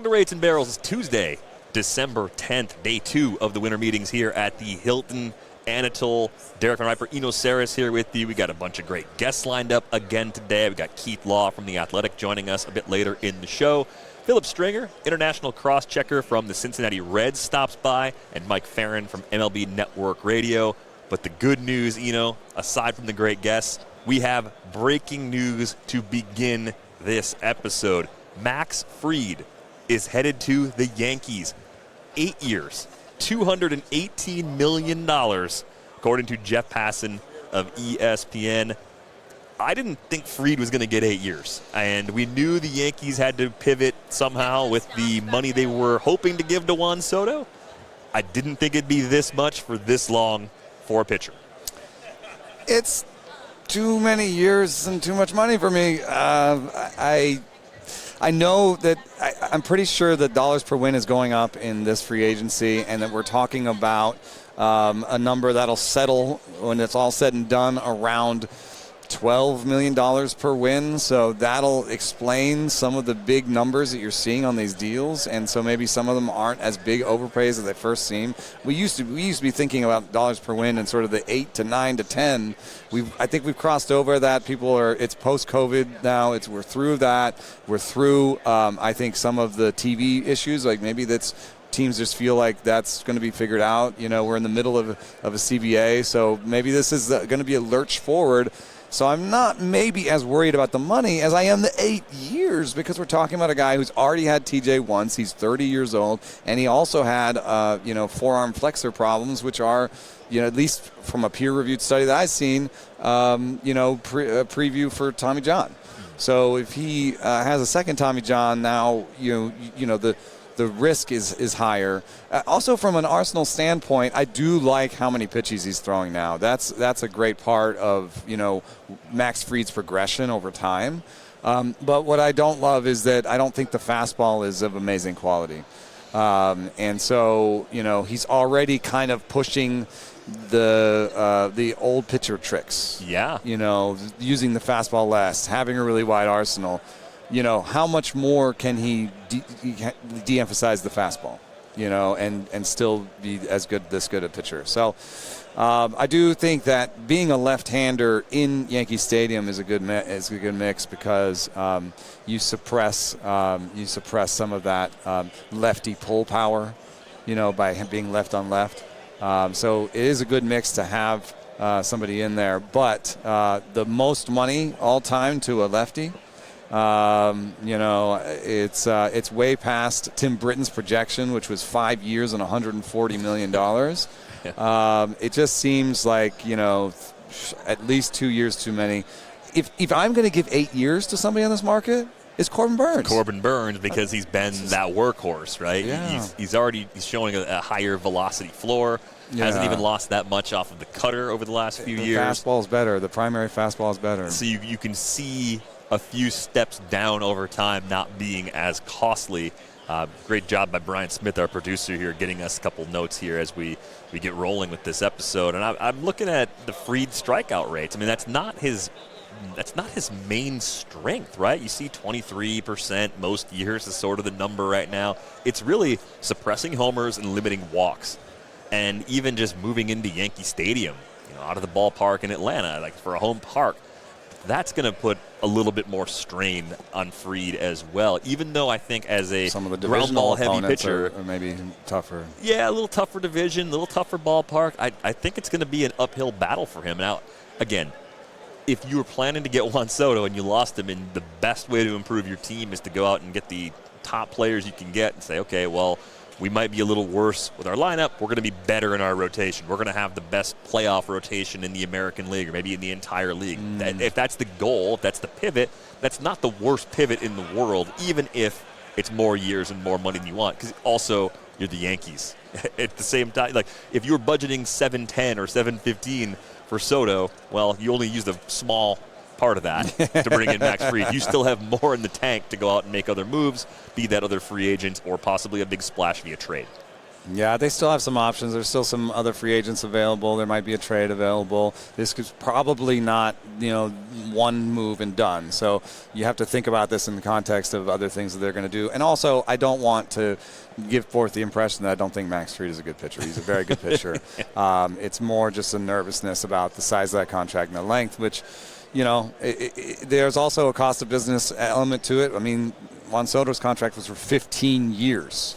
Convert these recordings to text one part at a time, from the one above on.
Welcome to Rates and Barrels. It's Tuesday, December 10th, day 2 of the winter meetings here at the Hilton Anatole. Derek VanRiper, Eno Sarris here with you. We got a bunch of great guests lined up again today. We got Keith Law from The Athletic joining us a bit later in the show. Philip Stringer, international crosschecker from the Cincinnati Reds, stops by, and Mike Ferrin from MLB Network Radio. But the good news, Eno, aside from the great guests, we have breaking news to begin this episode. Max Fried is headed to the Yankees. 8 years, $218 million, according to Jeff Passan of ESPN. I didn't think Fried was going to get 8 years, and we knew the Yankees had to pivot somehow with the money they were hoping to give to Juan Soto. I didn't think it'd be this much for this long for a pitcher. It's too many years and too much money for me. I know that I'm pretty sure that dollars per win is going up in this free agency, and that we're talking about a number that'll settle when it's all said and done around $12 million per win. So that'll explain some of the big numbers that you're seeing on these deals, and so maybe some of them aren't as big overpays as they first seem. We used to be thinking about dollars per win in sort of the 8 to 9 to 10. I think we've crossed over that. It's post-COVID now. It's we're through that. We're through I think some of the TV issues, like maybe teams just feel like that's going to be figured out. You know, we're in the middle of a CBA, so maybe this is going to be a lurch forward. So I'm not maybe as worried about the money as I am the 8 years, because we're talking about a guy who's already had TJ once. He's 30 years old, and he also had forearm flexor problems, which are, at least from a peer-reviewed study that I've seen, a preview for Tommy John. So if he has a second Tommy John now, the risk is higher. Also, from an Arsenal standpoint, I do like how many pitches he's throwing now. That's a great part of Max Fried's progression over time. But what I don't love is that I don't think the fastball is of amazing quality. And so he's already kind of pushing the old pitcher tricks. Yeah. Using the fastball less, having a really wide arsenal. How much more can he de-emphasize the fastball, and still be this good a pitcher? So I do think that being a left-hander in Yankee Stadium is a good mix, because you suppress some of that lefty pull power, by being left on left. So it is a good mix to have somebody in there. But the most money all time to a lefty. It's way past Tim Britton's projection, which was 5 years and $140 million. It just seems like, at least 2 years too many. If I'm going to give 8 years to somebody on this market, it's Corbin Burns. Because he's been that workhorse, right? Yeah. He's showing a higher velocity floor. Yeah. Hasn't even lost that much off of the cutter over the last few years. The fastball's better. The primary fastball is better. So you can see a few steps down over time, not being as costly. Great job by Brian Smith, our producer here, getting us a couple notes here as we get rolling with this episode. And I'm looking at the Fried strikeout rates. I mean, that's not his main strength, right? You see 23% most years is sort of the number right now. It's really suppressing homers and limiting walks. And even just moving into Yankee Stadium, out of the ballpark in Atlanta, like for a home park, that's going to put a little bit more strain on Fried as well, even though I think as a ground ball heavy pitcher are maybe tougher. Yeah, a little tougher division, a little tougher ballpark. I think it's going to be an uphill battle for him. Now, again, if you were planning to get Juan Soto and you lost him, and the best way to improve your team is to go out and get the top players you can get and say, okay, well, we might be a little worse with our lineup. We're going to be better in our rotation. We're going to have the best playoff rotation in the American League, or maybe in the entire league. If that's the goal, if that's the pivot, that's not the worst pivot in the world, even if it's more years and more money than you want, because also you're the Yankees. At the same time, like if you were budgeting $710 or $715 for Soto, well, you only used a small part of that to bring in Max Fried. You still have more in the tank to go out and make other moves, be that other free agents or possibly a big splash via trade. Yeah, they still have some options. There's still some other free agents available. There might be a trade available. This is probably not, one move and done. So you have to think about this in the context of other things that they're going to do. And also, I don't want to give forth the impression that I don't think Max Fried is a good pitcher. He's a very good pitcher. It's more just a nervousness about the size of that contract and the length, which, there's also a cost of business element to it. I mean, Juan Soto's contract was for 15 years.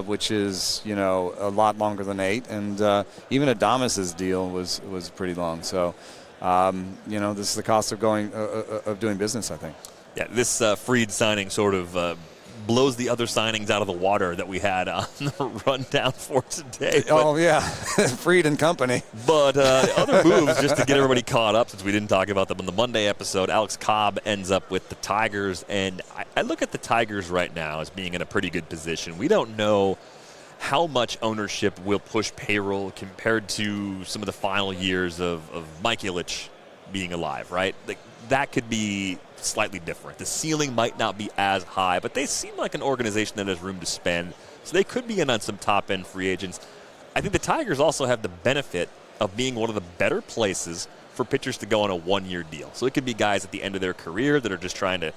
Which is, a lot longer than 8. And even Adames' deal was pretty long. So, this is the cost of doing business, I think. Yeah, this Fried signing sort of blows the other signings out of the water that we had on the rundown for today. Fried and company. But other moves, just to get everybody caught up, since we didn't talk about them on the Monday episode, Alex Cobb ends up with the Tigers, and I look at the Tigers right now as being in a pretty good position. We don't know how much ownership will push payroll compared to some of the final years of Mike Ilitch being alive, right? Like, that could be slightly different. The ceiling might not be as high, but they seem like an organization that has room to spend, so they could be in on some top-end free agents. I think the Tigers also have the benefit of being one of the better places for pitchers to go on a one-year deal. So it could be guys at the end of their career that are just trying to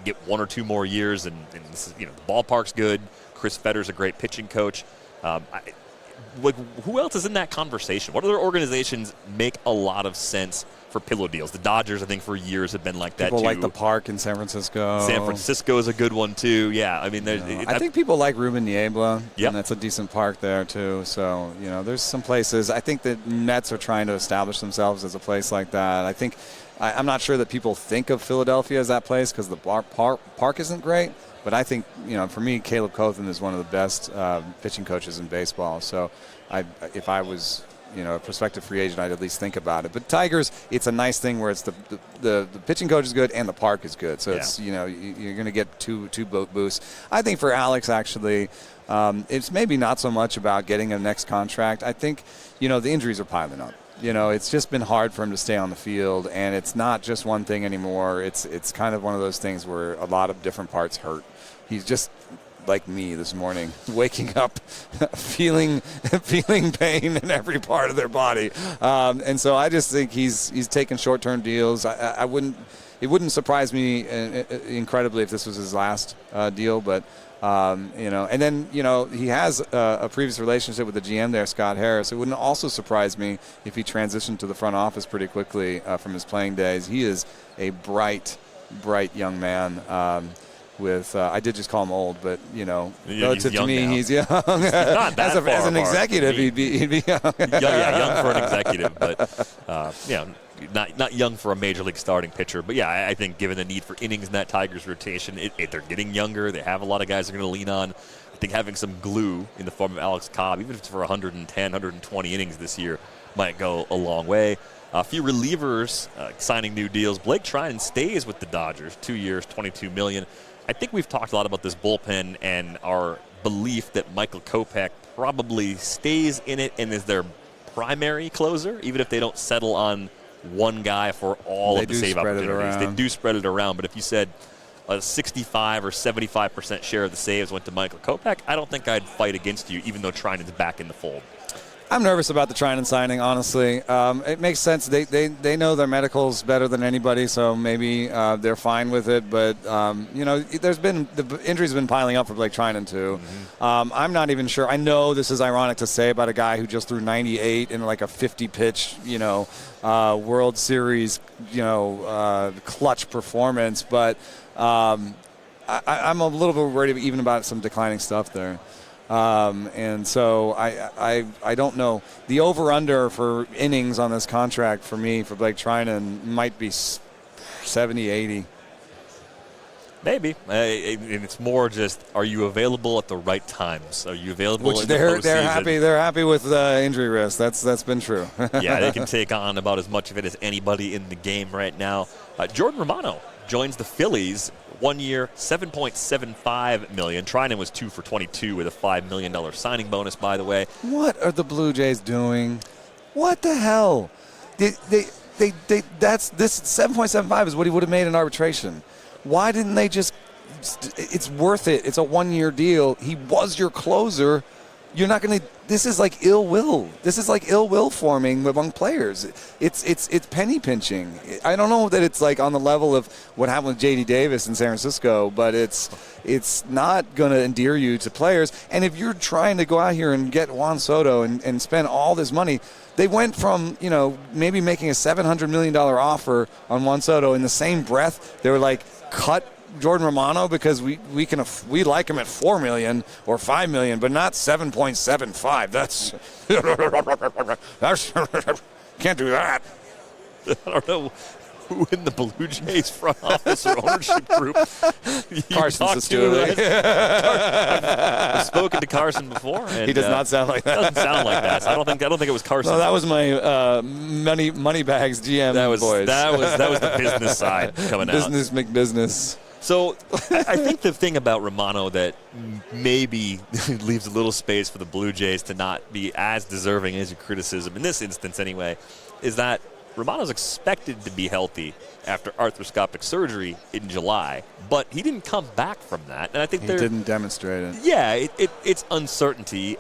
get 1 or 2 more years, and the ballpark's good. Chris Fetter's a great pitching coach. Who else is in that conversation? What other organizations make a lot of sense for pillow deals? The Dodgers, I think, for years have been like that, people too. Like the Park in San Francisco. San Francisco is a good one, too. Yeah, I mean, I think people like Ruben Niebla, yep. And that's a decent park there, too. So, there's some places. I think the Mets are trying to establish themselves as a place like that. I think I'm not sure that people think of Philadelphia as that place because the park isn't great. But I think, for me, Caleb Cotham is one of the best pitching coaches in baseball. So if I was, a prospective free agent, I'd at least think about it. But Tigers, it's a nice thing where it's the pitching coach is good and the park is good. So it's, you're going to get two boosts. I think for Alex, actually, it's maybe not so much about getting a next contract. I think, the injuries are piling up. It's just been hard for him to stay on the field, and it's not just one thing anymore. It's kind of one of those things where a lot of different parts hurt. He's just like me this morning, waking up feeling pain in every part of their body. And so I just think he's taking short-term deals. It wouldn't surprise me incredibly if this was his last deal, but and then, he has a previous relationship with the GM there, Scott Harris. It wouldn't also surprise me if he transitioned to the front office pretty quickly from his playing days. He is a bright young man. I did just call him old, but relative to me, he's young. Not that as an executive, he'd be young. young for an executive, but not young for a major league starting pitcher. But I think given the need for innings in that Tigers rotation, they're getting younger. They have a lot of guys they're going to lean on. I think having some glue in the form of Alex Cobb, even if it's for 110, 120 innings this year, might go a long way. A few relievers signing new deals. Blake Trinan stays with the Dodgers, 2 years, $22 million. I think we've talked a lot about this bullpen and our belief that Michael Kopech probably stays in it and is their primary closer, even if they don't settle on one guy for all of the save opportunities. They do spread it around, but if you said a 65 or 75% share of the saves went to Michael Kopech, I don't think I'd fight against you, even though Trinan's back in the fold. I'm nervous about the Trinan signing, honestly. It makes sense. They know their medicals better than anybody, so maybe they're fine with it. But, the injuries have been piling up for Blake Trinan, too. Mm-hmm. I'm not even sure. I know this is ironic to say about a guy who just threw 98 in like a 50-pitch, World Series, clutch performance. But I'm a little bit worried even about some declining stuff there. And so I don't know. The over-under for innings on this contract for me, for Blake Trinan, might be 70, 80. Maybe. And it's more just, are you available at the right times? Are you available Which in the postseason? They're happy with injury risk. That's been true. Yeah, they can take on about as much of it as anybody in the game right now. Jordan Romano joins the Phillies. 1 year, $7.75 million. Trinan was 2 for 22 with a $5 million signing bonus, by the way. What are the Blue Jays doing? What the hell? This 7.75 is what he would have made in arbitration. Why didn't they just? It's worth it. It's a 1 year deal. He was your closer. you're not going to. This is like ill will. This is like ill will forming among players. It's penny pinching. I don't know that it's like on the level of what happened with J.D. Davis in San Francisco, but it's not going to endear you to players. And if you're trying to go out here and get Juan Soto and spend all this money, they went from, maybe making a $700 million offer on Juan Soto. In the same breath, they were like, cut Jordan Romano because we like him at $4 million or $5 million, but not 7.75. That's can't do that. I don't know who in the Blue Jays front office or ownership group Carson's still I've spoken to Carson before. And, he does not sound like that. Doesn't sound like that. So I don't think it was Carson. No, that was my Moneybags GM boys. That was the business side coming out. Business McBusiness. So I think the thing about Romano that maybe leaves a little space for the Blue Jays to not be as deserving as your criticism, in this instance anyway, is that Romano's expected to be healthy after arthroscopic surgery in July, but he didn't come back from that. And I think he didn't demonstrate it. Yeah, it's uncertainty.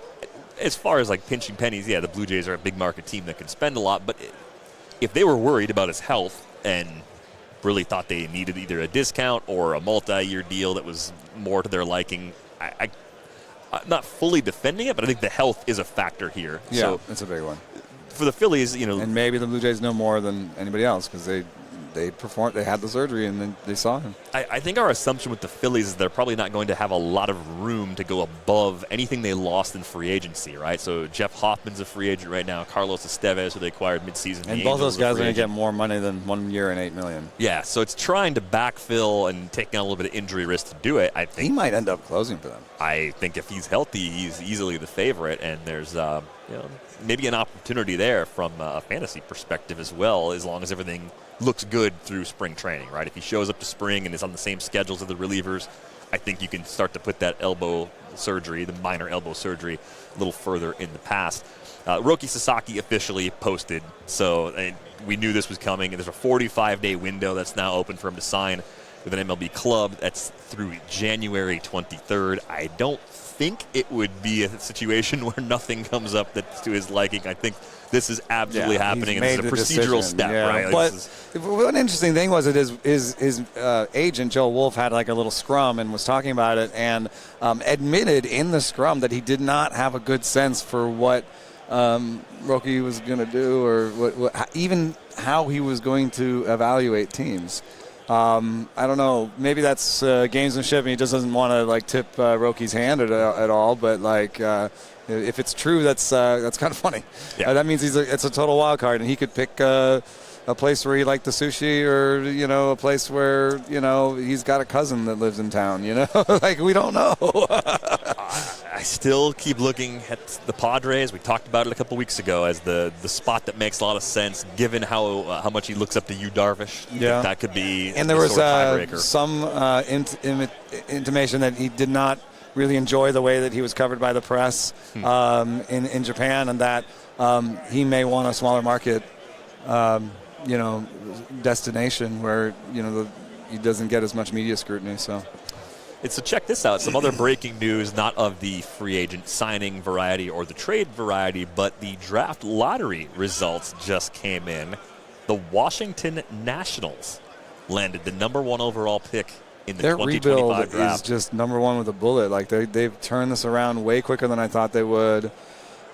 As far as like pinching pennies, yeah, the Blue Jays are a big market team that can spend a lot, but if they were worried about his health and really thought they needed either a discount or a multi-year deal that was more to their liking, I'm not fully defending it, but I think the health is a factor here. Yeah, so it's a big one. For the Phillies, and maybe the Blue Jays know more than anybody else because they performed, they had the surgery, and then they saw him. I think our assumption with the Phillies is they're probably not going to have a lot of room to go above anything they lost in free agency, right? So Jeff Hoffman's a free agent right now. Carlos Estevez, who they acquired midseason. And both those guys are going to get more money than 1 year and $8 million. Yeah, so it's trying to backfill and taking on a little bit of injury risk to do it. I think he might end up closing for them. I think if he's healthy, he's easily the favorite, and there's maybe an opportunity there from a fantasy perspective as well, as long as everything looks good through spring training, right? If he shows up to spring and is on the same schedules as the relievers, I think you can start to put that elbow surgery, the minor elbow surgery, a little further in the past. Roki Sasaki officially posted, so we knew this was coming. And there's a 45-day window that's now open for him to sign with an MLB club. That's through January 23rd. I don't think it would be a situation where nothing comes up that's to his liking. I think this is absolutely happening, and it's a procedural step, right? But one interesting thing was that his agent, Joe Wolf, had like a little scrum and was talking about it and admitted in the scrum that he did not have a good sense for what Roki was going to do or even how he was going to evaluate teams. I don't know. Maybe that's gamesmanship, and he just doesn't want to like tip Roki's hand at all. But like, if it's true, that's kind of funny. Yeah. That means it's a total wild card, and he could pick a place where he liked the sushi, or a place where he's got a cousin that lives in town. Like we don't know. I still keep looking at the Padres. We talked about it a couple weeks ago as the spot that makes a lot of sense, given how much he looks up to Yu Darvish. Yeah, that could be. And there was some intimation that he did not really enjoy the way that he was covered by the press in Japan, and that he may want a smaller market, destination where he doesn't get as much media scrutiny. So check this out. Some other breaking news, not of the free agent signing variety or the trade variety, but the draft lottery results just came in. The Washington Nationals landed the number 1 overall pick in the 2025 draft. Their rebuild is just number 1 with a bullet. Like they've turned this around way quicker than I thought they would.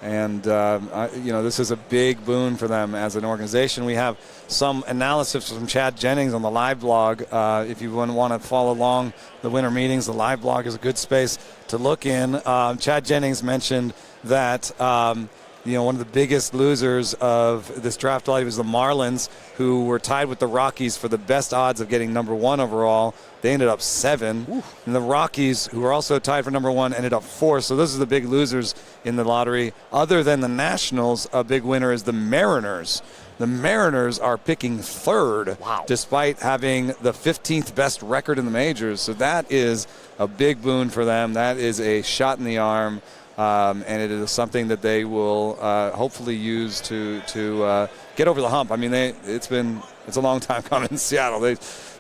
And, this is a big boon for them as an organization. We have some analysis from Chad Jennings on the live blog. If you want to follow along the winter meetings, the live blog is a good space to look in. Chad Jennings mentioned that, one of the biggest losers of this draft lottery was the Marlins, who were tied with the Rockies for the best odds of getting number 1 overall. They ended up 7. Ooh. And the Rockies, who were also tied for number 1, ended up 4. So those are the big losers in the lottery. Other than the Nationals, a big winner is the Mariners. The Mariners are picking 3rd, despite having the 15th best record in the majors. So that is a big boon for them. That is a shot in the arm. And it is something that they will hopefully use to get over the hump. I mean, it's a long time coming in Seattle.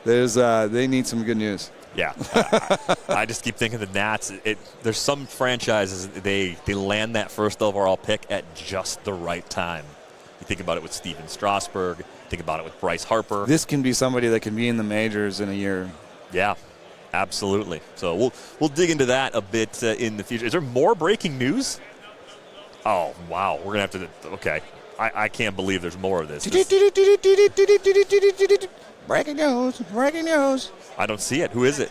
They need some good news. Yeah, I just keep thinking the Nats. There's some franchises they land that first overall pick at just the right time. You think about it with Steven Strasburg. Think about it with Bryce Harper. This can be somebody that can be in the majors in a year. Yeah, absolutely. So we'll dig into that a bit in the future. Is there more breaking news? Oh wow, we're gonna have to. Okay, I can't believe there's more of this. Breaking news! Breaking news! I don't see it. Who is it?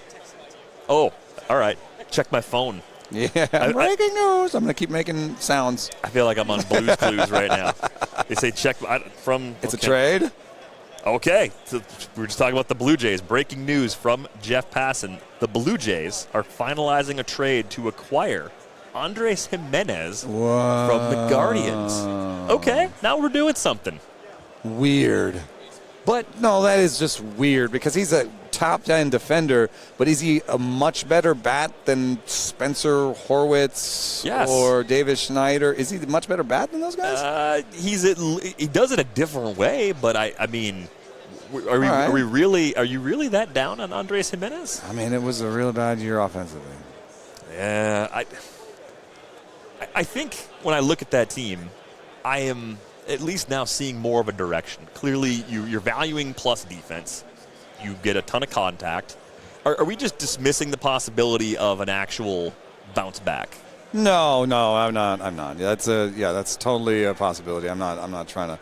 Oh, all right. Check my phone. Yeah, breaking news. I'm going to keep making sounds. I feel like I'm on Blues Clues right now. They say check from... It's a trade? Okay. So we were just talking about the Blue Jays. Breaking news from Jeff Passan. The Blue Jays are finalizing a trade to acquire Andrés Giménez from the Guardians. Okay, now we're doing something. Weird. But no, that is just weird because he's a top-end defender, but is he a much better bat than Spencer Horwitz or Davis Schneider? Is he a much better bat than those guys? He does it a different way, but I mean, are you really that down on Andrés Giménez? I mean, it was a real bad year offensively. Yeah, I think when I look at that team, I am at least now seeing more of a direction. Clearly, you're valuing plus defense. You get a ton of contact. Are we just dismissing the possibility of an actual bounce back? No, I'm not. That's totally a possibility. I'm not trying to.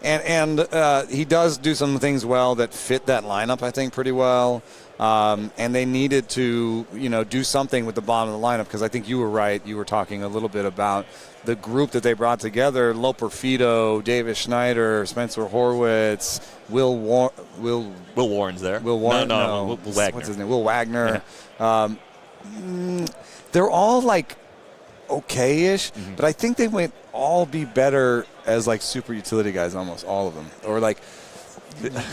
And he does do some things well that fit that lineup, I think, pretty well. And they needed to, do something with the bottom of the lineup because I think you were right. You were talking a little bit about the group that they brought together: Loper Fido, Davis Schneider, Spencer Horwitz, Will Warren's there. Will Warren? No, Will Wagner. What's his name? Will Wagner. Yeah. They're all like okay-ish, but I think they might all be better as like super utility guys, almost all of them, or like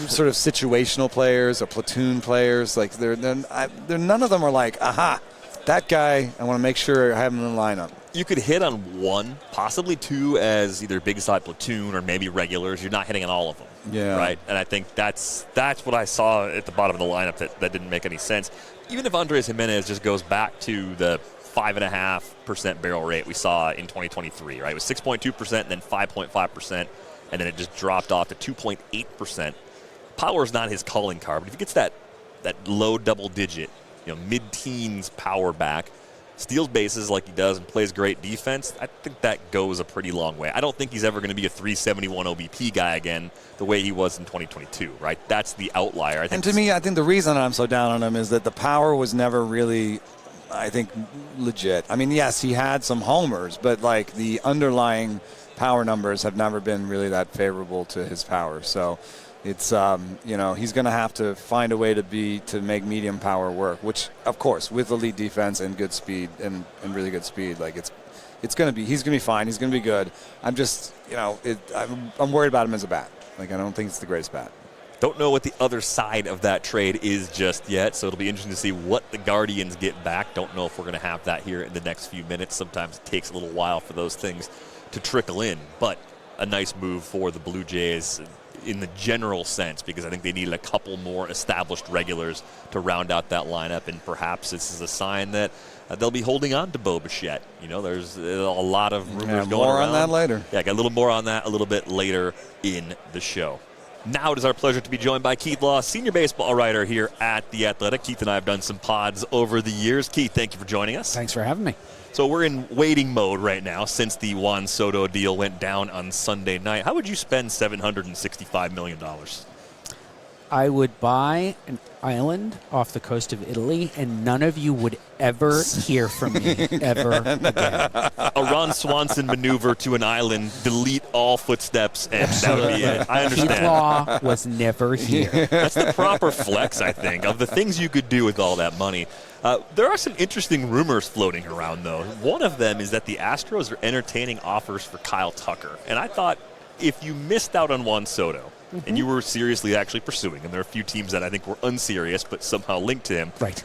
sort of situational players or platoon players. Like they're none of them are like, aha, that guy, I want to make sure I have him in the lineup. You could hit on one, possibly two, as either big side platoon or maybe regulars. You're not hitting on all of them. Yeah. Right? And I think that's what I saw at the bottom of the lineup that didn't make any sense. Even if Andrés Giménez just goes back to the 5.5% barrel rate we saw in 2023, right? It was 6.2% and then 5.5%, and then it just dropped off to 2.8%. Power is not his calling card, but if he gets that low double digit, mid-teens power back, steals bases like he does and plays great defense, I think that goes a pretty long way. I don't think he's ever going to be a 371 OBP guy again the way he was in 2022, right? That's the outlier. And to me, I think the reason I'm so down on him is that the power was never really, I think, legit. I mean, yes, he had some homers, but like the underlying power numbers have never been really that favorable to his power. So it's he's going to have to find a way to make medium power work, which of course with elite defense and good speed and really good speed, like he's going to be fine. He's going to be good. I'm just I'm worried about him as a bat. Like I don't think it's the greatest bat. Don't know what the other side of that trade is just yet, so it'll be interesting to see what the Guardians get back. Don't know if we're going to have that here in the next few minutes. Sometimes it takes a little while for those things to trickle in, but a nice move for the Blue Jays in the general sense, because I think they needed a couple more established regulars to round out that lineup, and perhaps this is a sign that they'll be holding on to Bo Bichette. There's a lot of rumors going more around. On that later. Yeah, got a little more on that a little bit later in the show. Now it is our pleasure to be joined by Keith Law, senior baseball writer here at The Athletic. Keith and I have done some pods over the years. Keith, thank you for joining us. Thanks for having me. So we're in waiting mode right now since the Juan Soto deal went down on Sunday night. How would you spend $765 million? I would buy an island off the coast of Italy, and none of you would ever hear from me ever again. A Ron Swanson maneuver to an island, delete all footsteps, and that would be it. I understand. Keith Law was never here. That's the proper flex, I think, of the things you could do with all that money. There are some interesting rumors floating around, though. One of them is that the Astros are entertaining offers for Kyle Tucker. And I thought if you missed out on Juan Soto and you were seriously actually pursuing him, there are a few teams that I think were unserious but somehow linked to him. Right.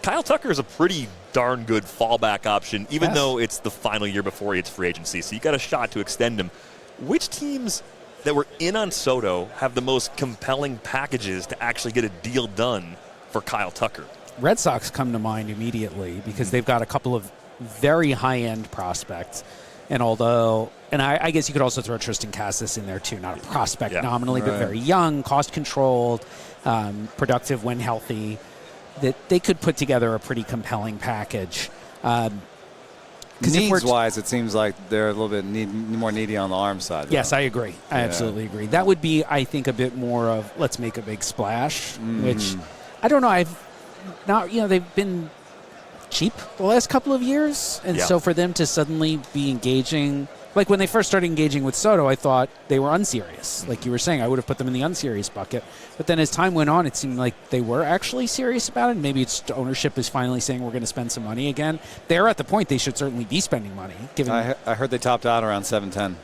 Kyle Tucker is a pretty darn good fallback option, even though it's the final year before he hits free agency. So you got a shot to extend him. Which teams that were in on Soto have the most compelling packages to actually get a deal done for Kyle Tucker? Red Sox come to mind immediately because they've got a couple of very high-end prospects. And I guess you could also throw Tristan Cassis in there too, not a prospect nominally, but very young, cost-controlled, productive when healthy, that they could put together a pretty compelling package. Needs-wise, it seems like they're a little bit more needy on the arm side. Yes, I agree. I absolutely agree. That would be, I think, a bit more of let's make a big splash, which I don't know. They've been cheap the last couple of years, and so for them to suddenly be engaging, like when they first started engaging with Soto, I thought they were unserious. Like you were saying, I would have put them in the unserious bucket. But then as time went on, it seemed like they were actually serious about it. Maybe it's ownership is finally saying we're going to spend some money again. They're at the point they should certainly be spending money. I heard they topped out around 710.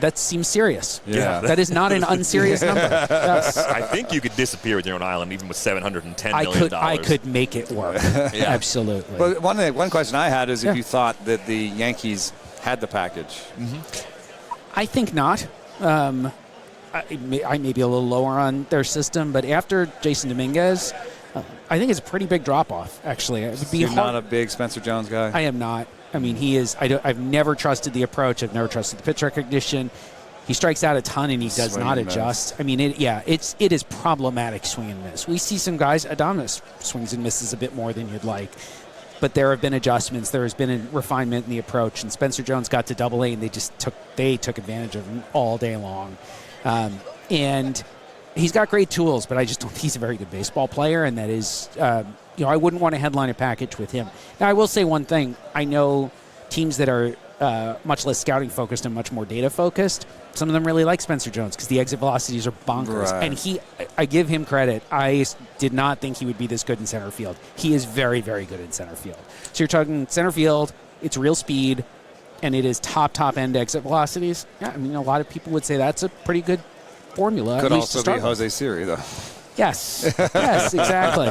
That seems serious. Yeah. That is not an unserious number. Yes. I think you could disappear with your own island even with $710 million. I could make it work. Absolutely. But one question I had is if you thought that the Yankees had the package. I think not. I may be a little lower on their system, but after Jason Dominguez, I think it's a pretty big drop-off, actually. It would be You're not a big Spencer Jones guy? I am not. I mean, he is. I've never trusted the approach. I've never trusted the pitch recognition. He strikes out a ton, and he does not adjust. I mean, it is problematic swing and miss. We see some guys, Adames swings and misses a bit more than you'd like. But there have been adjustments. There has been a refinement in the approach. And Spencer Jones got to Double-A, and they took advantage of him all day long. And he's got great tools, but I just don't think he's a very good baseball player. And that is, I wouldn't want to headline a package with him. Now, I will say one thing. I know teams that are much less scouting focused and much more data focused, some of them really like Spencer Jones because the exit velocities are bonkers. Right. And I give him credit. I did not think he would be this good in center field. He is very, very good in center field. So you're talking center field, it's real speed, and it is top end exit velocities. Yeah, I mean, a lot of people would say that's a pretty good formula. Could also be Jose Siri, though. Yes, exactly.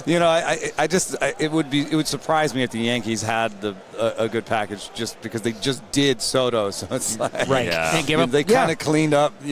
It would surprise me if the Yankees had a good package just because they just did Soto, so it's like right. And they kind of cleaned up, I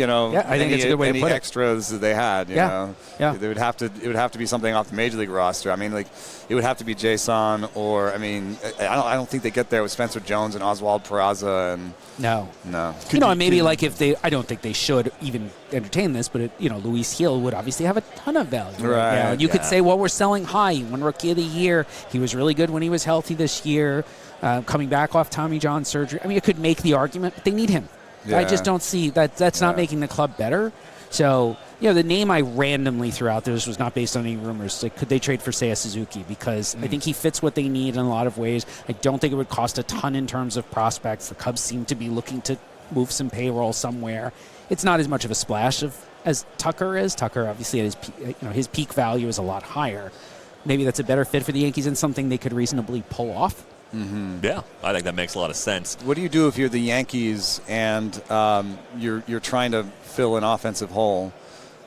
think it's a good way to put it. extras that they had. You know, it would have to be something off the major league roster. I mean, like it would have to be Jason, or I mean, I don't think they get there with Spencer Jones and Oswald Peraza and. No. And maybe like if I don't think they should even entertain this, but Luis Gil would obviously have a ton of value. Right. Now. And you could say, well, we're selling high. He won Rookie of the Year. He was really good when he was healthy this year, coming back off Tommy John surgery. I mean, you could make the argument, but they need him. Yeah. I just don't see that. That's not making the club better. So, the name I randomly threw out there, this was not based on any rumors. Like, could they trade for Seiya Suzuki? Because I think he fits what they need in a lot of ways. I don't think it would cost a ton in terms of prospects. The Cubs seem to be looking to move some payroll somewhere. It's not as much of a splash as Tucker is. Tucker, obviously, at his peak value is a lot higher. Maybe that's a better fit for the Yankees and something they could reasonably pull off. Mm-hmm. Yeah, I think that makes a lot of sense. What do you do if you're the Yankees and you're trying to fill an offensive hole?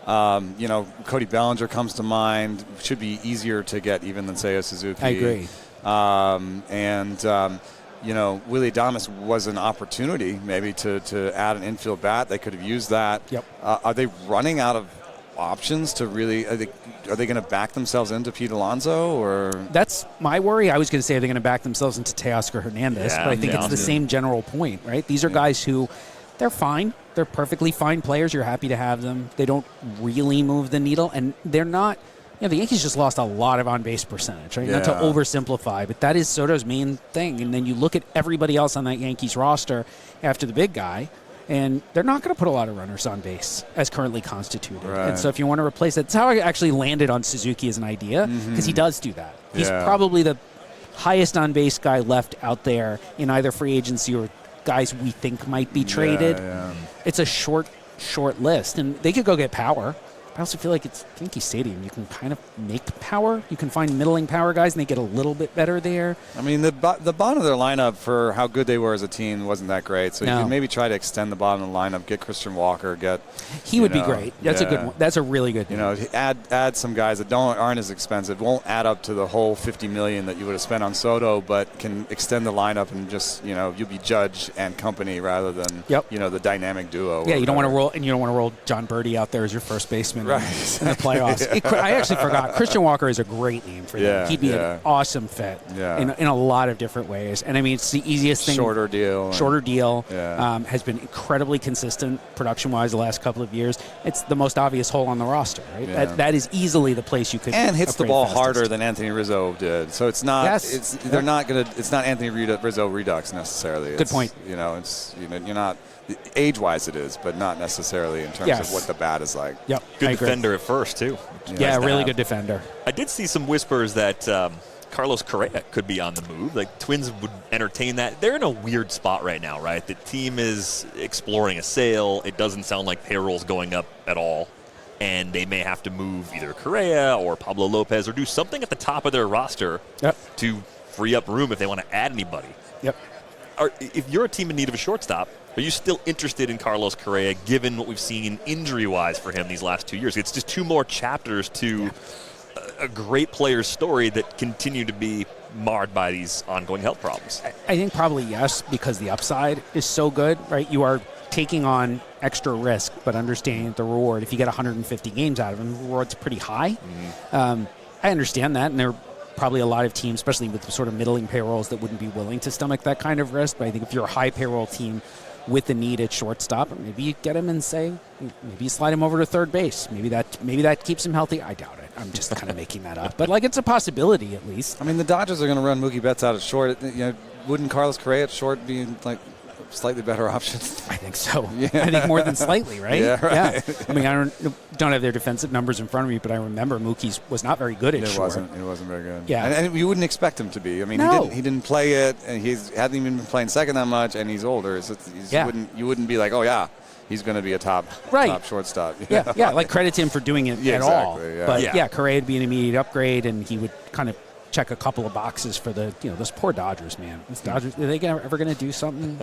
Cody Bellinger comes to mind. Should be easier to get even than Seiya Suzuki. I agree. Willie Adames was an opportunity maybe to add an infield bat. They could have used that. Yep. Are they running out of options to really? Are they going to back themselves into Pete Alonso or? That's my worry. I was going to say they're going to back themselves into Teoscar Hernandez, but I think it's the same general point, right? These are guys who, they're fine. They're perfectly fine players. You're happy to have them. They don't really move the needle, and they're not. The Yankees just lost a lot of on-base percentage, right? Yeah. Not to oversimplify, but that is Soto's main thing. And then you look at everybody else on that Yankees roster after the big guy, and they're not going to put a lot of runners on base as currently constituted. Right. And so if you want to replace that, that's how I actually landed on Suzuki as an idea, because he does do that. He's probably the highest on-base guy left out there in either free agency or guys we think might be traded. Yeah. It's a short list, and they could go get power. I also feel like it's Yankee Stadium. You can kind of make power. You can find middling power guys, and they get a little bit better there. I mean, the bottom of their lineup for how good they were as a team wasn't that great. So you could maybe try to extend the bottom of the lineup, get Christian Walker, He would be great. That's a good one. That's a really good one. Add some guys that aren't as expensive, won't add up to the whole $50 million that you would have spent on Soto, but can extend the lineup and just, you'll be Judge and company rather than, the dynamic duo. Yeah, you don't want to roll John Birdie out there as your first baseman in the playoffs. I actually forgot. Christian Walker is a great name for them. He'd be an awesome fit in a lot of different ways. And I mean, it's the easiest thing. Shorter deal. Has been incredibly consistent production-wise the last couple of years. It's the most obvious hole on the roster, right? That is easily the place you could. And hits the ball harder than Anthony Rizzo did. So it's not. It's not Anthony Rizzo redux necessarily. Good point. You're not. Age-wise, it is, but not necessarily in terms of what the bat is like. Yep. Good defender at first, too. Really good defender. I did see some whispers that Carlos Correa could be on the move. Like, Twins would entertain that. They're in a weird spot right now, right? The team is exploring a sale. It doesn't sound like payroll's going up at all. And they may have to move either Correa or Pablo Lopez or do something at the top of their roster to free up room if they want to add anybody. Yep. If you're a team in need of a shortstop, are you still interested in Carlos Correa, given what we've seen injury-wise for him these last 2 years? It's just two more chapters to a great player's story that continue to be marred by these ongoing health problems. I think probably yes, because the upside is so good, right? You are taking on extra risk, but understanding the reward. If you get 150 games out of him, the reward's pretty high. I understand that, and there are probably a lot of teams, especially with sort of middling payrolls, that wouldn't be willing to stomach that kind of risk. But I think if you're a high payroll team with the need at shortstop, maybe you get him and say, maybe you slide him over to third base. Maybe that keeps him healthy. I doubt it. I'm just kind of making that up. But, it's a possibility at least. I mean, the Dodgers are going to run Mookie Betts out at short. Wouldn't Carlos Correa at short be, slightly better option? I think so. I think more than slightly, right? Yeah, right. Yeah. I mean, I don't have their defensive numbers in front of me, but I remember Mookie's was not very good at short. It wasn't very good. Yeah. And you wouldn't expect him to be. I mean, he didn't play it, and he hasn't even been playing second that much, and he's older. So you wouldn't be like, oh, yeah, he's going to be a top shortstop. Yeah. Credit to him for doing it at all. Yeah. But, Correa would be an immediate upgrade, and he would kind of check a couple of boxes for those poor Dodgers, man. These Dodgers, are they ever going to do something?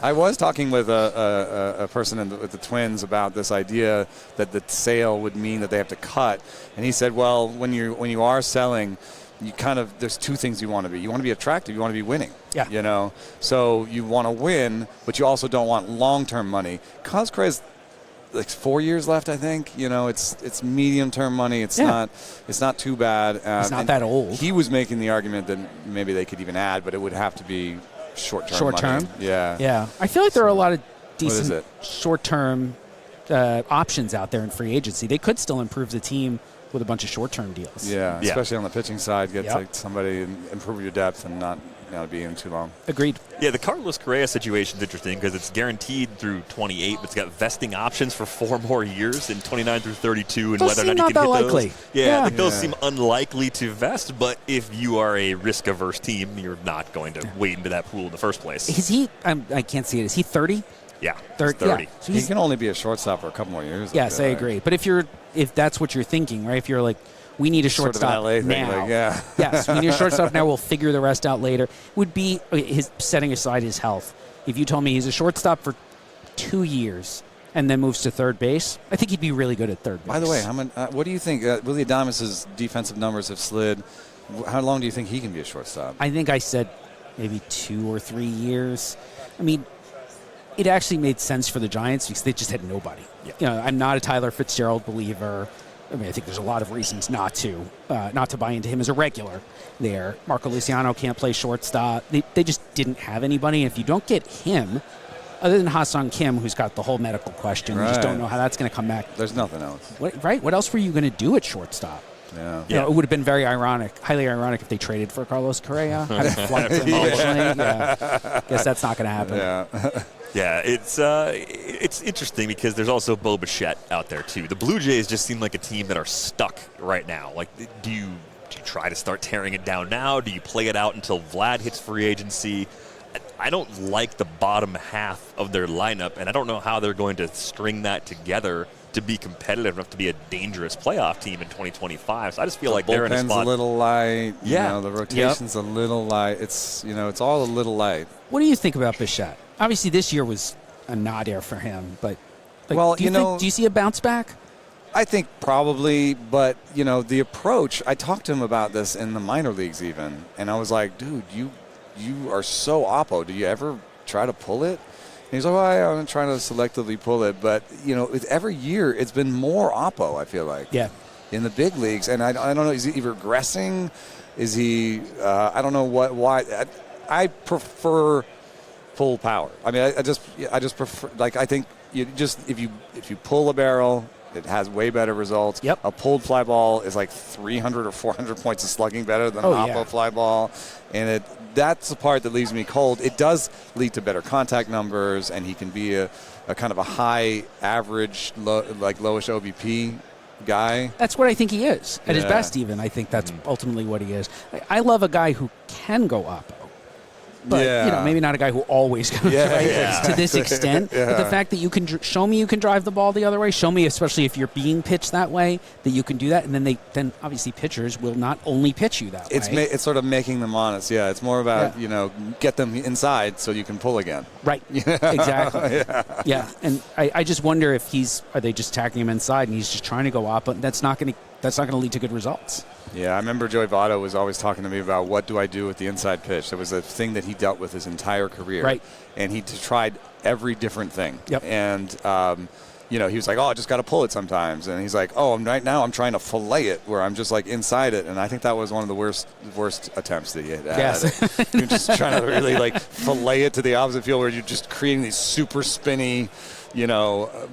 I was talking with a person with the Twins about this idea that the sale would mean that they have to cut, and he said, well, when you are selling, you there's two things you want to be. You want to be attractive. You want to be winning. Yeah. So you want to win, but you also don't want long-term money. Carlos Correa's 4 years left, I think. It's medium-term money. It's not too bad. He's not that old. He was making the argument that maybe they could even add, but it would have to be short-term money. Yeah. Yeah. I feel like there are a lot of decent short-term options out there in free agency. They could still improve the team with a bunch of short-term deals. Yeah, especially on the pitching side. Get somebody and improve your depth and not be in too long. Agreed. Yeah, the Carlos Correa situation is interesting because it's guaranteed through 28, but it's got vesting options for 4 more years in 29 through 32, and whether or not you can hit those. Yeah, those seem unlikely to vest, but if you are a risk-averse team, you're not going to wade into that pool in the first place. Is he? I can't see it. Is he 30? Yeah, 30. Yeah. So he can only be a shortstop for a couple more years. Yes, I agree. But if that's what you're thinking, right? If you're like, we need a shortstop sort of now. Yes, we need a shortstop now. We'll figure the rest out later. Would be his setting aside his health. If you told me he's a shortstop for 2 years and then moves to third base, I think he'd be really good at third base. By the way, what do you think? Willie Adames' defensive numbers have slid. How long do you think he can be a shortstop? I think I said maybe 2 or 3 years. I mean, it actually made sense for the Giants because they just had nobody. Yeah. I'm not a Tyler Fitzgerald believer. I mean, I think there's a lot of reasons not to buy into him as a regular there. Marco Luciano can't play shortstop. They just didn't have anybody. And if you don't get him, other than Ha-Sung Kim, who's got the whole medical question, you just don't know how that's going to come back. There's nothing else. What else were you going to do at shortstop? Yeah. It would have been very highly ironic if they traded for Carlos Correa. Guess that's not going to happen. Yeah. Yeah, it's interesting because there's also Bo Bichette out there too. The Blue Jays just seem like a team that are stuck right now. Like, do you try to start tearing it down now? Do you play it out until Vlad hits free agency? I don't like the bottom half of their lineup, and I don't know how they're going to string that together to be competitive enough to be a dangerous playoff team in 2025. So I just feel like they're in a spot. The bullpen's a little light. Yeah. The rotation's a little light. It's all a little light. What do you think about Bichette? Obviously, this year was a nadir for him, but do you see a bounce back? I think probably, but the approach. I talked to him about this in the minor leagues even, and I was like, dude, you are so oppo. Do you ever try to pull it? he's like, well, I'm trying to selectively pull it. But, with every year, it's been more oppo, I feel like. Yeah. In the big leagues. And I don't know, is he regressing? Is he, I don't know why. I prefer full power. I mean, I just prefer, like, I think if you pull a barrel, it has way better results. Yep. A pulled fly ball is like 300 or 400 points of slugging better than an oppo fly ball. And that's the part that leaves me cold. It does lead to better contact numbers, and he can be a kind of a high average, lowish OBP guy. That's what I think he is. At his best, even. I think that's ultimately what he is. I love a guy who can go oppo. But, maybe not a guy who always goes to this extent. But the fact that you can show me you can drive the ball the other way, show me, especially if you're being pitched that way, that you can do that. And then obviously pitchers will not only pitch you that way. It's sort of making them honest. Yeah, it's more about, get them inside so you can pull again. Right. Exactly. Yeah. And I just wonder if are they just attacking him inside and he's just trying to go oppo? That's not going to lead to good results. Yeah, I remember Joey Votto was always talking to me about what do I do with the inside pitch. That was a thing that he dealt with his entire career. Right. And he tried every different thing. Yep. And, he was like, I just got to pull it sometimes. And he's like, right now I'm trying to fillet it where I'm just like inside it. And I think that was one of the worst attempts that he had. Yes. You're just trying to really like fillet it to the opposite field where you're just creating these super spinny,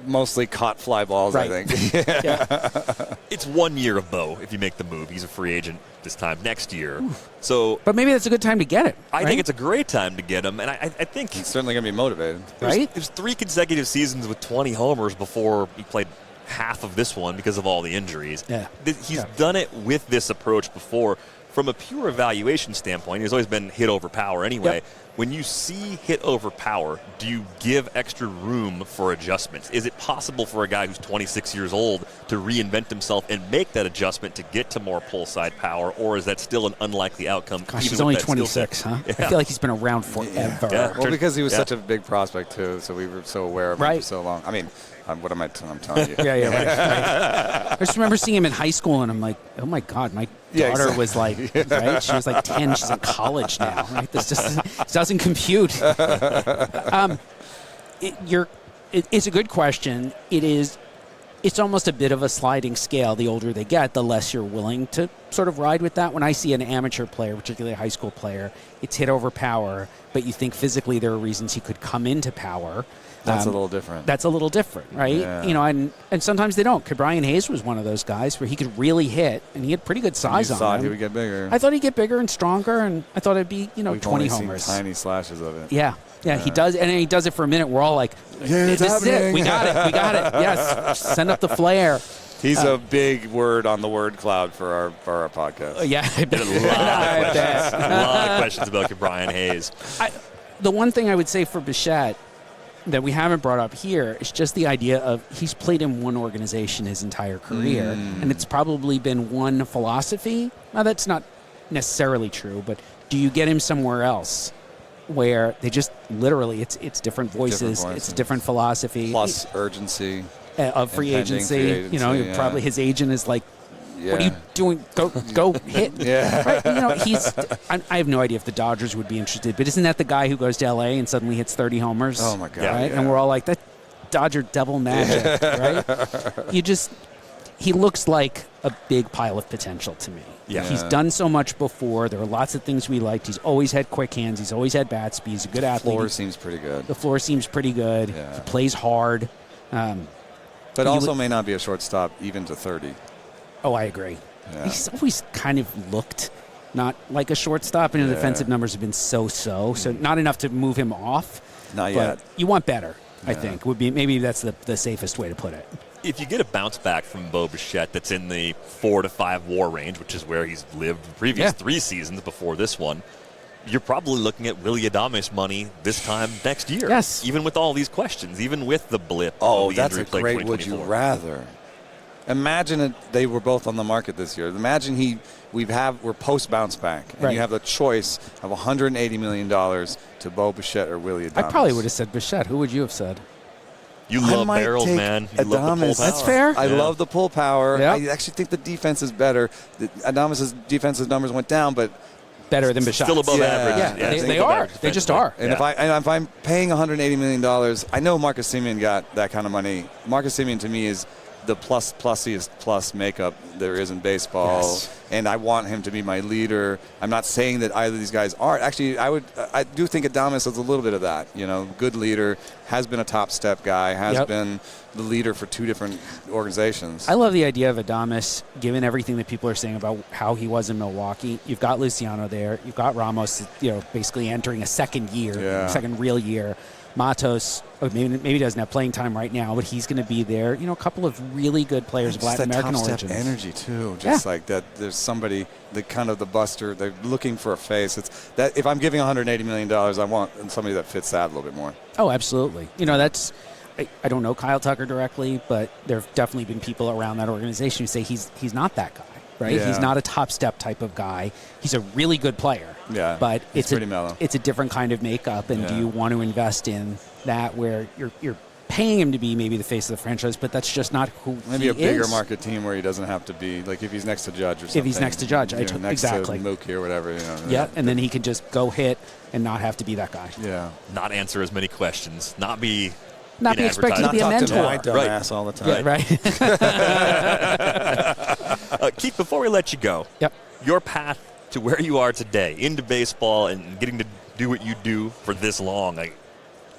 mostly caught fly balls, right. I think. It's 1 year of Bo if you make the move. He's a free agent this time next year. So, but maybe that's a good time to get it. I think it's a great time to get him, and I think he's certainly going to be motivated. Right? It was 3 consecutive seasons with 20 homers before he played half of this one because of all the injuries. Yeah. He's done it with this approach before. From a pure evaluation standpoint, he's always been hit over power anyway. Yep. When you see hit over power, do you give extra room for adjustments? Is it possible for a guy who's 26 years old to reinvent himself and make that adjustment to get to more pull side power, or is that still an unlikely outcome? Gosh, he's only 26, huh? Yeah. I feel like he's been around forever. Yeah. Well, because he was such a big prospect, too, so we were so aware of him for so long. I mean, what am I'm telling you? Right. I just remember seeing him in high school, and I'm like, oh, my God, my daughter was like, right? She was like 10. She's in college now, right? This just doesn't compute. It's a good question. It's almost a bit of a sliding scale. The older they get, the less you're willing to sort of ride with that. When I see an amateur player, particularly a high school player, it's hit over power, but you think physically there are reasons he could come into power. That's a little different. That's a little different, right? Yeah. And sometimes they don't. Brian Hayes was one of those guys where he could really hit, and he had pretty good size on him. You thought he would get bigger. I thought he'd get bigger and stronger, and I thought it'd be, 20 homers. Seen tiny slashes of it. Yeah, he does, and he does it for a minute. We're all like, "This is it. We got it. Yes, send up the flare." He's a big word on the word cloud for our podcast. Yeah, I bet. A lot of questions about Brian Hayes. The one thing I would say for Bichette that we haven't brought up here is just the idea of he's played in one organization his entire career, and it's probably been one philosophy. Now, that's not necessarily true, but do you get him somewhere else where they just literally, it's different voices, it's a different philosophy. Plus urgency. Of free agency. Probably his agent is like, what are you doing? Go hit. Yeah. Right? I have no idea if the Dodgers would be interested, but isn't that the guy who goes to L.A. and suddenly hits 30 homers? Oh, my God. Right? Yeah. And we're all like, that Dodger devil magic, right? He looks like a big pile of potential to me. Yeah. He's done so much before. There are lots of things we liked. He's always had quick hands. He's always had bat speed. He's a good athlete. The floor seems pretty good. The floor seems pretty good. Yeah. He plays hard. But also may not be a shortstop even to 30. Oh, I agree. Yeah. He's always kind of looked not like a shortstop, and the defensive numbers have been so not enough to move him off. Not yet. You want better, I think. Maybe that's the safest way to put it. If you get a bounce back from Bo Bichette that's in the 4 to 5 WAR range, which is where he's lived the previous 3 seasons before this one, you're probably looking at Willy Adames money this time next year. Yes. Even with all these questions, even with the blip. Oh, the that's a injury great would you rather. Imagine they were both on the market this year. Imagine we're post bounce back, and you have the choice of $180 million to Bo Bichette or Willy Adames. I probably would have said Bichette. Who would you have said? You love barrels, man. You love the pull power. That's fair. I love the pull power. Yep. I actually think the defense is better. Adames' defensive numbers went down, but better than Bichette. Still above average. Yeah, they above are. average They just are. And if I'm paying $180 million, I know Marcus Semien got that kind of money. Marcus Semien to me is the plus makeup there is in baseball, and I want him to be my leader. I'm not saying that either of these guys are. Actually, I do think Adames is a little bit of that. You know, good leader, has been a top step guy, has been the leader for 2 different organizations. I love the idea of Adames, given everything that people are saying about how he was in Milwaukee. You've got Luciano there. You've got Ramos, basically entering a second real year. Matos, maybe doesn't have playing time right now, but he's going to be there. A couple of really good players of Latin American origins. Energy too, just like that. There's somebody, the kind of the buster. They're looking for a face. It's that if I'm giving $180 million, I want somebody that fits that a little bit more. Oh, absolutely. That's. I don't know Kyle Tucker directly, but there have definitely been people around that organization who say he's not that guy. Right? Yeah. He's not a top step type of guy. He's a really good player. Yeah, but it's pretty mellow. It's a different kind of makeup, and do you want to invest in that where you're paying him to be maybe the face of the franchise, but that's just not who maybe he a bigger is. market team where he doesn't have to be, like if he's next to Judge or something. If he's next to Judge, next exactly. to Mookie or whatever. And then he can just go hit and not have to be that guy. Yeah. Not answer as many questions. Not be expected to be a mentor. Not talk to my dumbass all the time. Yeah, right. Keith, before we let you go, your path to where you are today, into baseball and getting to do what you do for this long,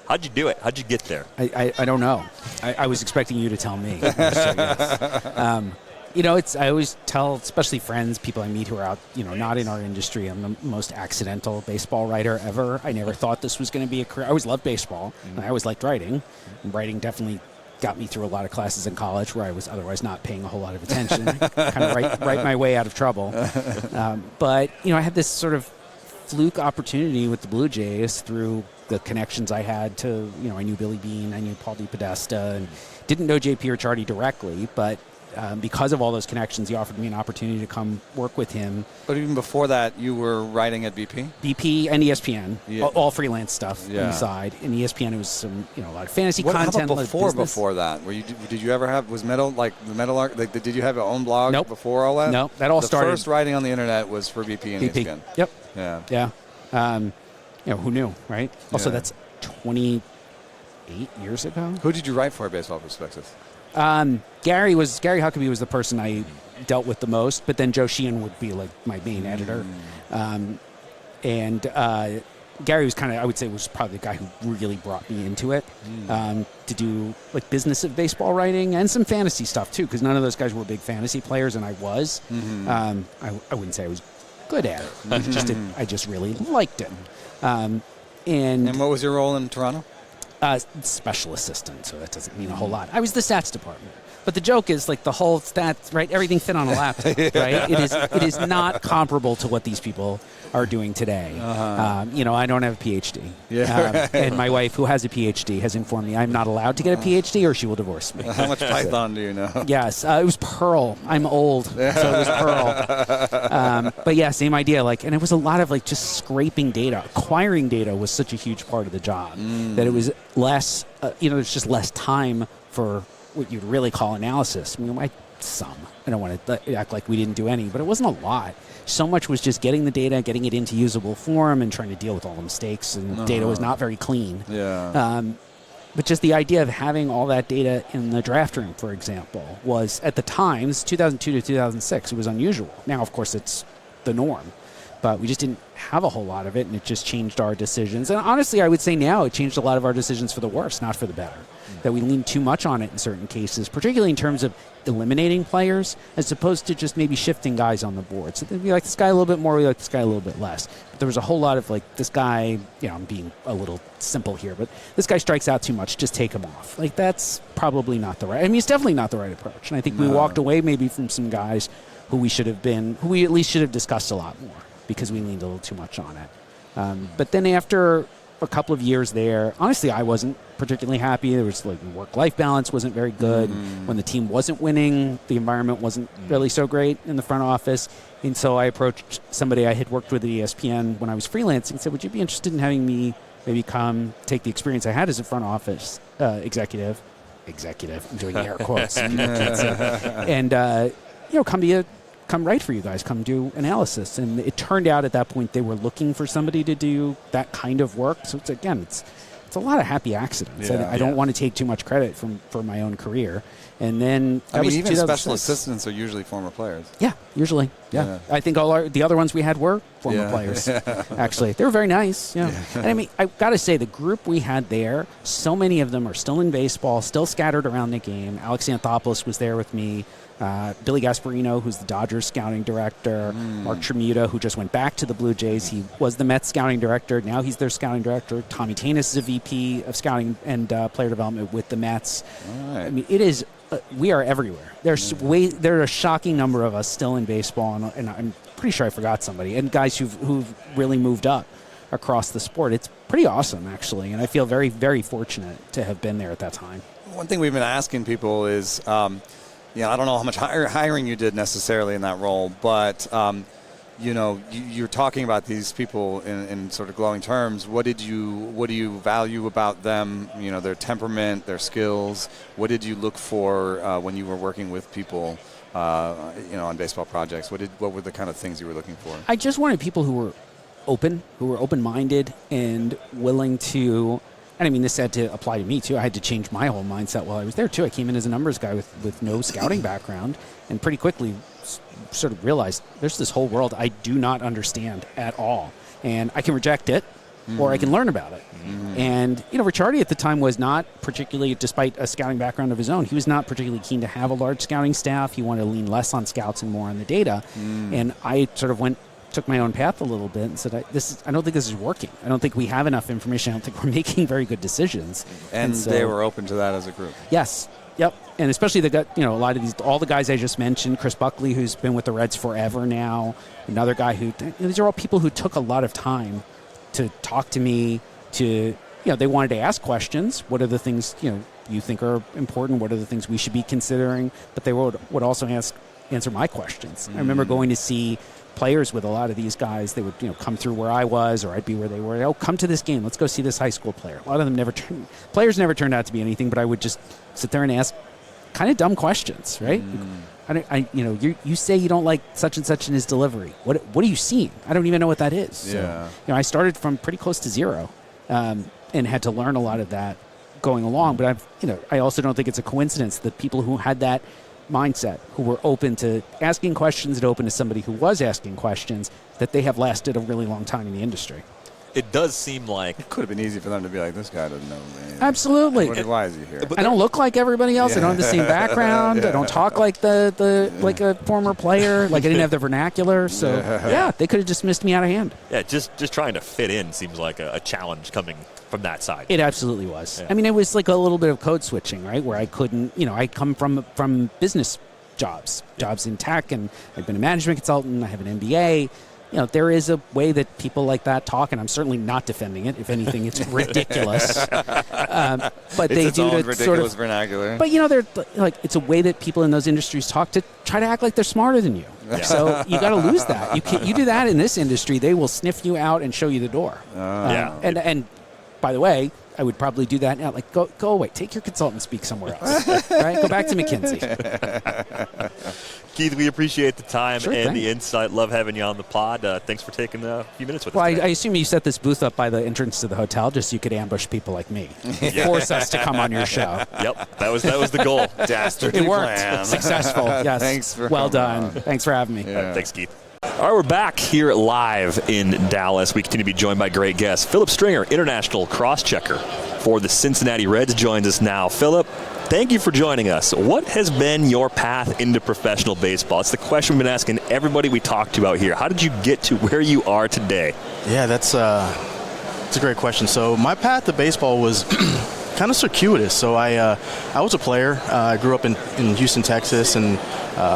how'd you do it? How'd you get there? I don't know. I was expecting you to tell me. I always tell, especially friends, people I meet who are out, not in our industry, I'm the most accidental baseball writer ever. I never thought this was going to be a career. I always loved baseball, and I always liked writing. And writing definitely got me through a lot of classes in college where I was otherwise not paying a whole lot of attention. Kind of write my way out of trouble. But I had this sort of fluke opportunity with the Blue Jays through the connections I had to, I knew Billy Beane, I knew Paul DePodesta, and didn't know JP Ricciardi directly, but because of all those connections, he offered me an opportunity to come work with him. But even before that, you were writing at BP? BP and ESPN, all freelance stuff on the side. And ESPN, it was some, a lot of fantasy content. How about before that? Did you ever have, was Metal, the Metal Arc, did you have your own blog before all that? No, that all started. The first writing on the internet was for BP and ESPN. Yep. Yeah. Who knew, right? Also, that's 28 years ago. Who did you write for Baseball Prospectus? Gary Huckabee was the person I dealt with the most, but then Joe Sheehan would be like my main editor. Gary was I would say was probably the guy who really brought me into it, to do like business of baseball writing and some fantasy stuff too, because none of those guys were big fantasy players, and I was. I wouldn't say I was good at it. I just really liked it. And what was your role in Toronto? Special assistant, so that doesn't mean a whole lot. I was the stats department. But the joke is, like, the whole stats, right? Everything fit on a laptop, right? It is not comparable to what these people are doing today. I don't have a PhD. And my wife, who has a PhD, has informed me I'm not allowed to get a PhD or she will divorce me. How much Python do you know? Yes, it was Perl. I'm old, so it was Perl. But yeah, same idea. And it was a lot of, just scraping data. Acquiring data was such a huge part of the job that it was less, there's just less time for what you'd really call analysis. I don't want to act like we didn't do any, but it wasn't a lot. So much was just getting the data, getting it into usable form, and trying to deal with all the mistakes, and data was not very clean. But just the idea of having all that data in the draft room, for example, was, at the time, 2002 to 2006, it was unusual. Now, of course, it's the norm. But we just didn't have a whole lot of it, and it just changed our decisions. And honestly, I would say now it changed a lot of our decisions for the worse, not for the better. That we leaned too much on it in certain cases, particularly in terms of eliminating players, as opposed to just maybe shifting guys on the board. So we like this guy a little bit more, we like this guy a little bit less. But there was a whole lot of, this guy, I'm being a little simple here, but this guy strikes out too much, just take him off. That's probably not the right, it's definitely not the right approach. And I think we walked away maybe from some guys who we at least should have discussed a lot more, because we leaned a little too much on it. But then after a couple of years there, honestly, I wasn't particularly happy. There was work-life balance wasn't very good. When the team wasn't winning, the environment wasn't really so great in the front office. And so I approached somebody I had worked with at ESPN when I was freelancing and said, would you be interested in having me maybe come take the experience I had as a front office executive, I'm doing air quotes, and come come write for you guys, come do analysis. And it turned out at that point they were looking for somebody to do that kind of work. So it's a lot of happy accidents. I don't want to take too much credit for my own career. And then even special assistants are usually former players. Yeah, usually. Yeah. I think the other ones we had were former players. Actually, they were very nice. Yeah. And I mean, I've got to say, the group we had there, so many of them are still in baseball, still scattered around the game. Alex Anthopoulos was there with me. Billy Gasparino, who's the Dodgers scouting director. Mark Tremuta, who just went back to the Blue Jays. He was the Mets scouting director. Now he's their scouting director. Tommy Tanis is a VP of scouting and player development with the Mets. All right. I mean, it is. We are everywhere. There are a shocking number of us still in baseball, and I'm pretty sure I forgot somebody. And guys who've really moved up across the sport. It's pretty awesome, actually, and I feel very, very fortunate to have been there at that time. One thing we've been asking people is, I don't know how much hiring you did necessarily in that role, but you're talking about these people in sort of glowing terms. What do you value about them? Their temperament, their skills. What did you look for when you were working with people, on baseball projects? What were the kind of things you were looking for? I just wanted people who were open-minded and willing to. And I mean, this had to apply to me too. I had to change my whole mindset while I was there too. I came in as a numbers guy with no scouting background, and pretty quickly sort of realized there's this whole world I do not understand at all, and I can reject it or I can learn about it. And Ricciardi at the time was not particularly, despite a scouting background of his own, he was not particularly keen to have a large scouting staff. He wanted to lean less on scouts and more on the data. And I sort of took my own path a little bit and said, I don't think this is working. I don't think we have enough information. I don't think we're making very good decisions. And so, they were open to that as a group. Yes. Yep. And especially a lot of all the guys I just mentioned, Chris Buckley, who's been with the Reds forever now, another guy these are all people who took a lot of time to talk to me, they wanted to ask questions. What are the things, you think are important? What are the things we should be considering? But they would also answer my questions. I remember going to see players with a lot of these guys. They would come through where I was, or I'd be where they were. Oh, come to this game. Let's go see this high school player. A lot of them players never turned out to be anything, but I would just sit there and ask kind of dumb questions, right? You say you don't like such and such in his delivery. What are you seeing? I don't even know what that is. Yeah. So, I started from pretty close to zero, and had to learn a lot of that going along. But I also don't think it's a coincidence that people who had that mindset, who were open to asking questions and open to somebody who was asking questions, that they have lasted a really long time in the industry. It does seem like it could have been easy for them to be like, this guy doesn't know me. Absolutely. Why is he here? I don't look like everybody else. I don't have the same background. I don't talk like like a former player. Like I didn't have the vernacular. So they could have dismissed me out of hand. Yeah, just trying to fit in seems like a challenge coming from that side. It absolutely was. Yeah. I mean, it was like a little bit of code switching, right? Where I couldn't, I come from business jobs in tech, and I've been a management consultant. I have an MBA. There is a way that people like that talk, and I'm certainly not defending it. If anything, it's ridiculous. But they do the ridiculous sort of vernacular. But they're like, it's a way that people in those industries talk to try to act like they're smarter than you. Yeah. So you got to lose that. You do that in this industry, they will sniff you out and show you the door. And by the way, I would probably do that now. Like, go away. Take your consultant and speak somewhere else. Right? Go back to McKinsey. Keith, we appreciate the time and the insight. Love having you on the pod. Thanks for taking a few minutes with us. Well, I assume you set this booth up by the entrance to the hotel just so you could ambush people like me. Force us to come on your show. Yep, that was the goal. Dastardly It worked. plan. Successful. Yes. Thanks for well done. Thanks for having me. Yeah. Thanks, Keith. All right, we're back here live in Dallas. We continue to be joined by great guests. Philip Stringer, international crosschecker for the Cincinnati Reds, joins us now. Philip, thank you for joining us. What has been your path into professional baseball? It's the question we've been asking everybody we talked to out here. How did you get to where you are today? Yeah, that's a great question. So my path to baseball was kind of circuitous. So I was a player. I grew up in Houston, Texas, and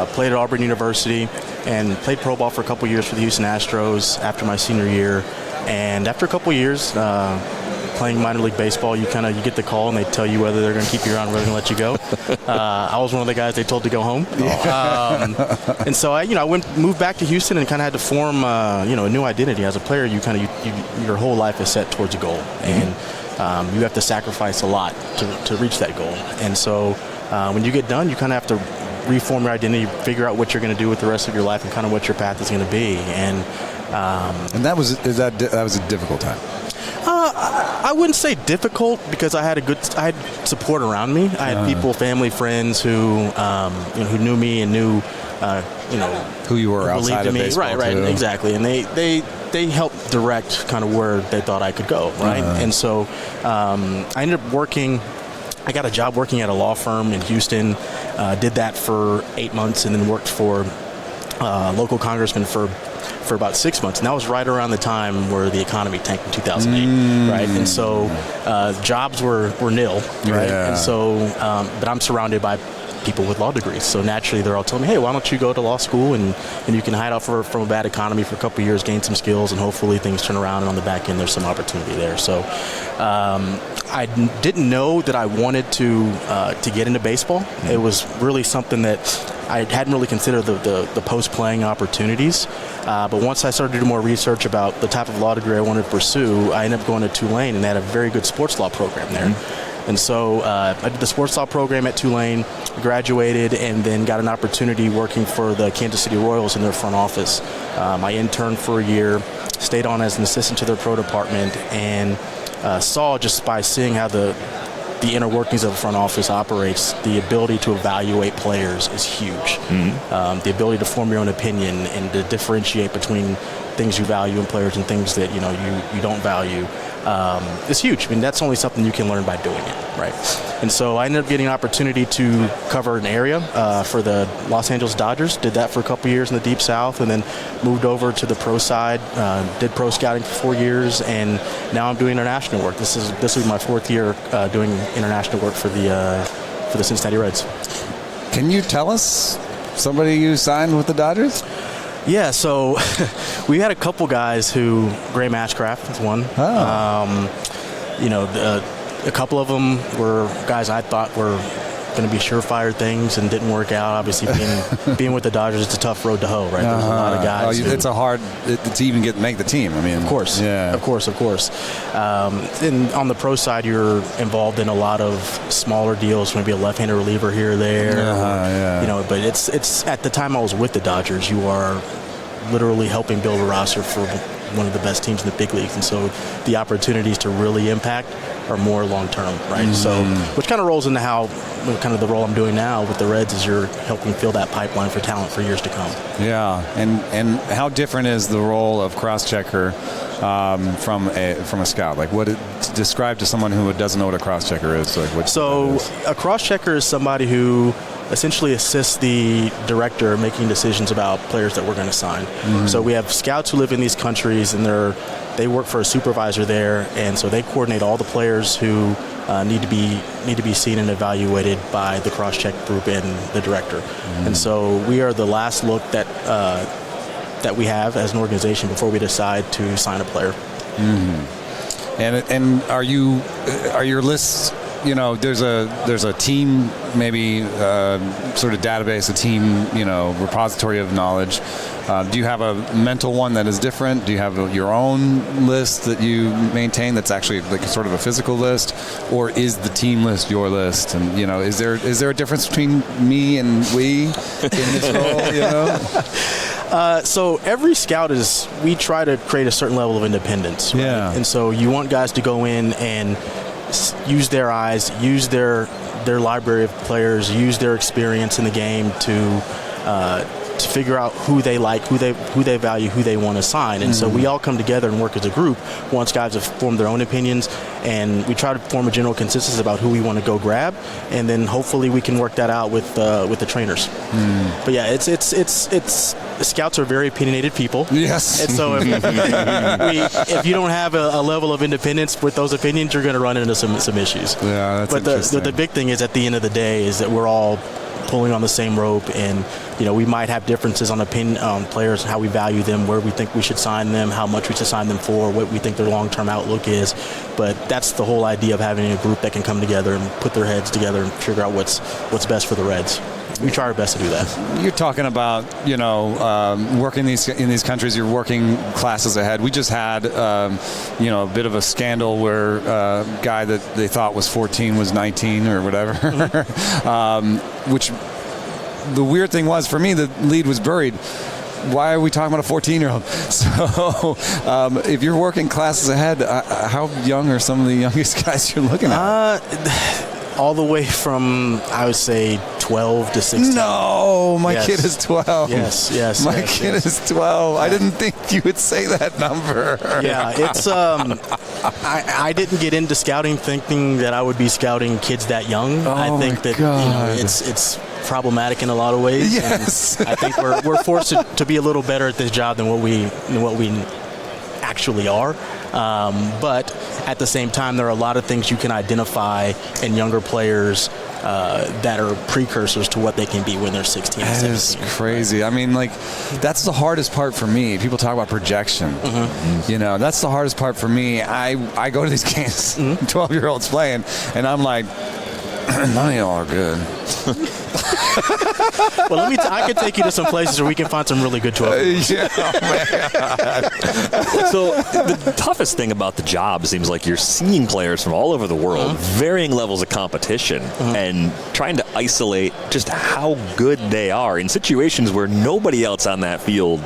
played at Auburn University and played pro ball for a couple years for the Houston Astros after my senior year. And after a couple years playing minor league baseball, you get the call and they tell you whether they're going to keep you around or whether they're going to let you go. I was one of the guys they told to go home. And so I moved back to Houston and kind of had to form a new identity as a player. Your whole life is set towards a goal, and you have to sacrifice a lot to reach that goal. And so when you get done, you kind of have to reform your identity, figure out what you're going to do with the rest of your life and kind of what your path is going to be. And that was a difficult time. I wouldn't say difficult because I had support around me. I had people, family, friends who who knew me and knew who you were outside of baseball. Right, too. exactly. And they helped direct kind of where they thought I could go, right? And so I ended up working. I got a job working at a law firm in Houston. Did that for 8 months, and then worked for a local congressman for about 6 months. And that was right around the time where the economy tanked in 2008, right? And so jobs were nil, right? Yeah. And so, but I'm surrounded by people with law degrees. So naturally, they're all telling me, hey, why don't you go to law school and you can hide out from a bad economy for a couple of years, gain some skills, and hopefully things turn around, and on the back end, there's some opportunity there. So I didn't know that I wanted to get into baseball. It was really something that I hadn't really considered the post-playing opportunities. But once I started to do more research about the type of law degree I wanted to pursue, I ended up going to Tulane, and they had a very good sports law program there. And so I did the sports law program at Tulane, graduated, and then got an opportunity working for the Kansas City Royals in their front office. I interned for a year, stayed on as an assistant to their pro department, and saw just by seeing how the inner workings of the front office operates, the ability to evaluate players is huge. The ability to form your own opinion and to differentiate between things you value in players and things that you don't value is huge. I mean, that's only something you can learn by doing it, right? And so I ended up getting an opportunity to cover an area for the Los Angeles Dodgers. Did that for a couple years in the Deep South, and then moved over to the pro side. Did pro scouting for 4 years, and now I'm doing international work. This will be my 4th year doing international work for the Cincinnati Reds. Can you tell us somebody you signed with the Dodgers? Yeah, so we had a couple guys who, Gray Matchcraft is one. A couple of them were guys I thought were going to be surefire things and didn't work out. Obviously, being with the Dodgers, it's a tough road to hoe, right? There's a lot of guys. It's a hard to even make the team. I mean, of course, yeah, of course. And on the pro side, you're involved in a lot of smaller deals, maybe a left-handed reliever here or there. But it's at the time I was with the Dodgers, you are literally helping build a roster for one of the best teams in the big leagues, and so the opportunities to really impact are more long-term, right? So, which kind of rolls into how kind of the role I'm doing now with the Reds is you're helping fill that pipeline for talent for years to come. Yeah, and how different is the role of Crosschecker from a scout? Like, describe to someone who doesn't know what a Crosschecker is. Like, a Crosschecker is somebody who essentially assists the director making decisions about players that we're going to sign. So we have scouts who live in these countries, and they work for a supervisor there, and so they coordinate all the players who need to be seen and evaluated by the Crosscheck group and the director. And so we are the last look that we have as an organization before we decide to sign a player. And are your lists? There's a team, maybe sort of database, a team, repository of knowledge. Do you have a mental one that is different? Do you have your own list that you maintain that's actually like sort of a physical list, or is the team list your list? And is there a difference between me and we in this role? So every scout we try to create a certain level of independence. Right? Yeah. And so you want guys to go in and use their eyes, use their library of players, use their experience in the game to figure out who they like, who they value, who they want to sign. And so we all come together and work as a group once guys have formed their own opinions, and we try to form a general consensus about who we want to go grab, and then hopefully we can work that out with the trainers. But yeah, it's scouts are very opinionated people. Yes. And so if you don't have a level of independence with those opinions, you're going to run into some issues. Yeah, that's interesting. But the big thing is at the end of the day is that we're all pulling on the same rope, and we might have differences on opinion on players, how we value them, where we think we should sign them, how much we should sign them for, what we think their long-term outlook is. But that's the whole idea of having a group that can come together and put their heads together and figure out what's best for the Reds. We try our best to do that. You're talking about, working in these countries, you're working classes ahead. We just had, a bit of a scandal where a guy that they thought was 14 was 19 or whatever, which the weird thing was, for me, the lead was buried. Why are we talking about a 14-year-old? So if you're working classes ahead, how young are some of the youngest guys you're looking at? All the way from, I would say, 12 to 16. No, my kid is 12. Yes. My kid is 12. Yeah. I didn't think you would say that number. Yeah, it's I didn't get into scouting thinking that I would be scouting kids that young. I think that it's problematic in a lot of ways. Yes. I think we're forced to be a little better at this job than what we actually are. But at the same time, there are a lot of things you can identify in younger players that are precursors to what they can be when they're 16 and 17. That is crazy. I mean, like, that's the hardest part for me. People talk about projection. You know, that's the hardest part for me. I go to these games, 12-year-olds playing, and I'm like, none of y'all are good. Well, I can take you to some places where we can find some really good 12-year-olds. Yeah, man. So the toughest thing about the job seems like you're seeing players from all over the world, varying levels of competition, and trying to isolate just how good they are in situations where nobody else on that field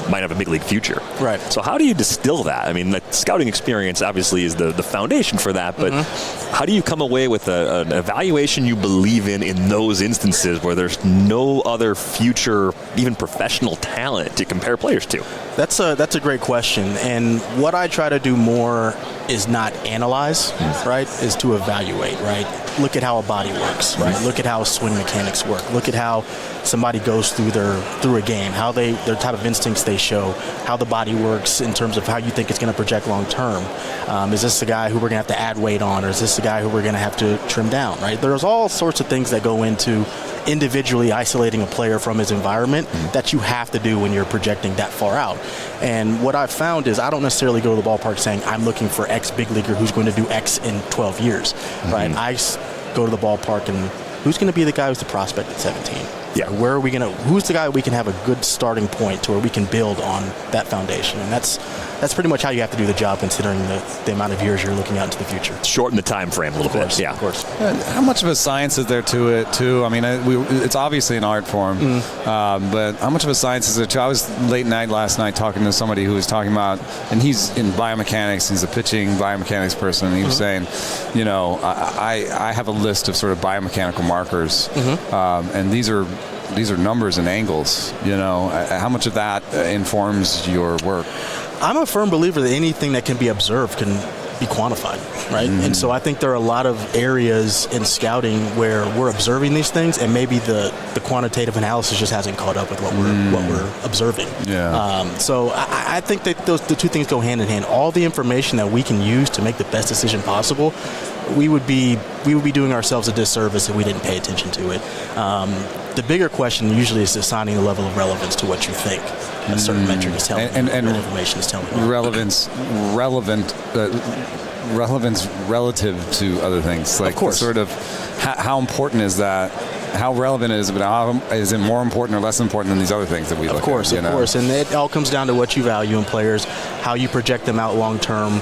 might have a big league future. Right. So how do you distill that? I mean, the scouting experience obviously is the foundation for that, but how do you come away with an evaluation you believe in those instances where there's no other future, even professional talent to compare players to? That's a great question. And what I try to do more is not analyze, right, is to evaluate, right? Look at how a body works, right? Look at how swing mechanics work. Look at how somebody goes through a game, how their type of instincts they show, how the body works in terms of how you think it's going to project long term. Is this the guy who we're going to have to add weight on, or is this the guy who we're going to have to trim down, right? There's all sorts of things that go into individually isolating a player from his environment that you have to do when you're projecting that far out. And what I've found is I don't necessarily go to the ballpark saying I'm looking for X big leaguer who's going to do X in 12 years, right? I go to the ballpark and who's going to be the guy who's the prospect at 17? Yeah. Who's the guy we can have a good starting point to where we can build on that foundation? And that's pretty much how you have to do the job, considering the amount of years you're looking out into the future. Shorten the time frame a little bit. Yeah, of course. How much of a science is there to it, too? I mean, it's obviously an art form, but how much of a science is there, too? I was late night last night talking to somebody who was talking about, and he's in biomechanics, he's a pitching biomechanics person, and he was saying, you know, I have a list of sort of biomechanical markers, and these are numbers and angles, you know. How much of that informs your work? I'm a firm believer that anything that can be observed can be quantified, right? And so I think there are a lot of areas in scouting where we're observing these things, and maybe the quantitative analysis just hasn't caught up with what we're observing. Yeah. So I think that the two things go hand in hand. All the information that we can use to make the best decision possible, we would be doing ourselves a disservice if we didn't pay attention to it. The bigger question usually is assigning the level of relevance to what you think a certain metric is telling you, and information is telling you. Relevance relative to other things. Like, of course. Sort of how important is that? How relevant is it? But how is it more important or less important than these other things that we look at? Of course. And it all comes down to what you value in players, how you project them out long term.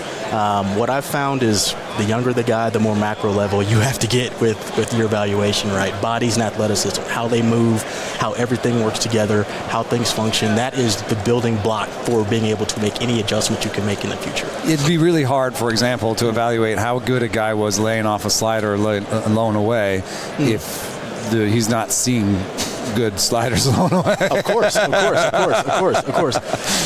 What I've found is the younger the guy, the more macro level you have to get with your evaluation, right? Bodies and athleticism, how they move, how everything works together, how things function. That is the building block for being able to make any adjustment you can make in the future. It'd be really hard, for example, to evaluate how good a guy was laying off a slider or low and away if he's not seeing good sliders along the way. Of course.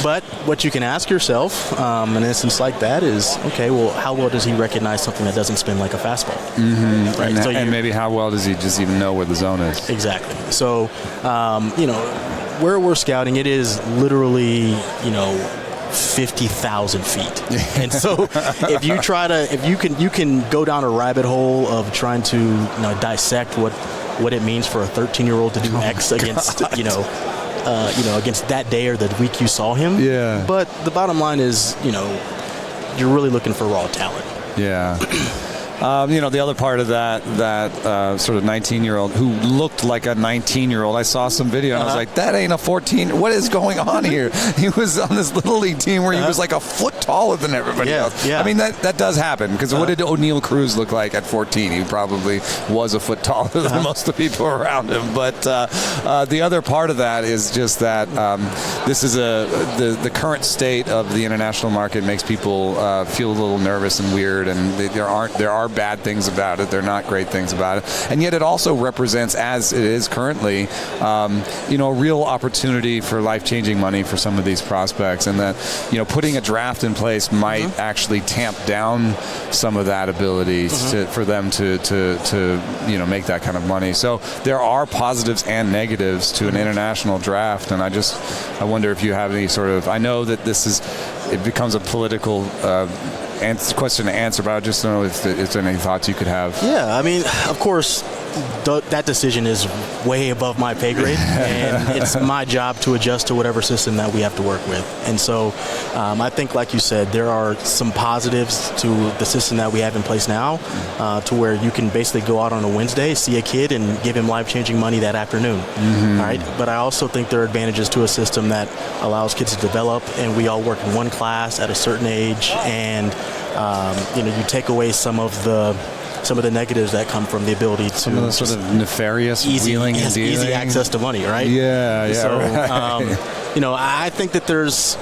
But what you can ask yourself in an instance like that is, okay, well, how well does he recognize something that doesn't spin like a fastball? Right? And maybe how well does he just even know where the zone is? Exactly. So, where we're scouting, it is literally, 50,000 feet. And so if you can go down a rabbit hole of trying to dissect what it means for a 13-year-old to do X against against that day or the week you saw him. Yeah. But the bottom line is, you're really looking for raw talent. Yeah. The other part of that sort of 19-year-old who looked like a 19-year-old, I saw some video and I was like, that ain't a 14. What is going on here? He was on this little league team where he was like a foot taller than everybody else. Yeah. I mean, that does happen, because what did O'Neal Cruz look like at 14? He probably was a foot taller than most of the people around him. But the other part of that is just that this is the current state of the international market makes people feel a little nervous and weird, and there are bad things about it. They're not great things about it, and yet it also represents, as it is currently, a real opportunity for life-changing money for some of these prospects, and that putting a draft in place might actually tamp down some of that ability for them to make that kind of money. So there are positives and negatives to an international draft, and I wonder if you have any sort of. I know that it becomes a political question to answer, but I just don't know if there's any thoughts you could have. Yeah, I mean, of course, that decision is way above my pay grade, and it's my job to adjust to whatever system that we have to work with. And so I think, like you said, there are some positives to the system that we have in place now, to where you can basically go out on a Wednesday, see a kid, and give him life-changing money that afternoon. All right? But I also think there are advantages to a system that allows kids to develop, and we all work in one class at a certain age, and you take away some of the negatives that come from the ability to some of the sort of nefarious wheeling and dealing. Easy access to money, right? Yeah. So, right. I think that there's,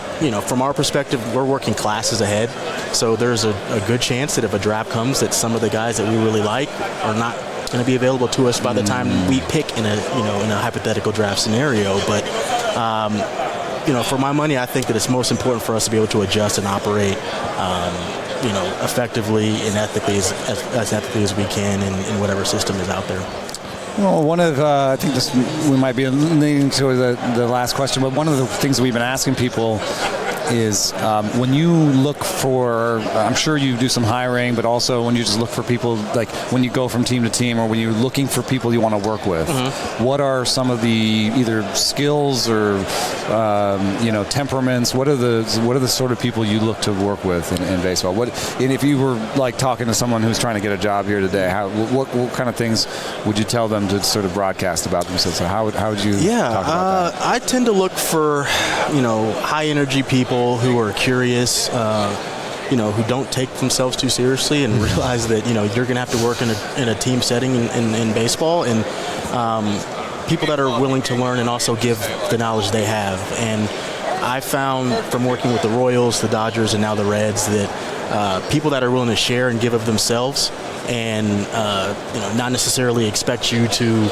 from our perspective, we're working classes ahead. So there's a good chance that if a draft comes, that some of the guys that we really like are not going to be available to us by the time we pick in a hypothetical draft scenario. But for my money, I think that it's most important for us to be able to adjust and operate effectively and ethically as ethically as we can in whatever system is out there. Well, one of I think we might be leaning to the last question, but one of the things we've been asking people is when you look for, I'm sure you do some hiring, but also when you just look for people, like when you go from team to team, or when you're looking for people you want to work with, what are some of the either skills or temperaments? What are the sort of people you look to work with in baseball? And if you were like talking to someone who's trying to get a job here today, what kind of things would you tell them to sort of broadcast about themselves? So how would you talk about that? I tend to look for high energy people who are curious, who don't take themselves too seriously and realize that you're going to have to work in a team setting in baseball, and people that are willing to learn and also give the knowledge they have. And I found from working with the Royals, the Dodgers, and now the Reds that people that are willing to share and give of themselves and not necessarily expect you to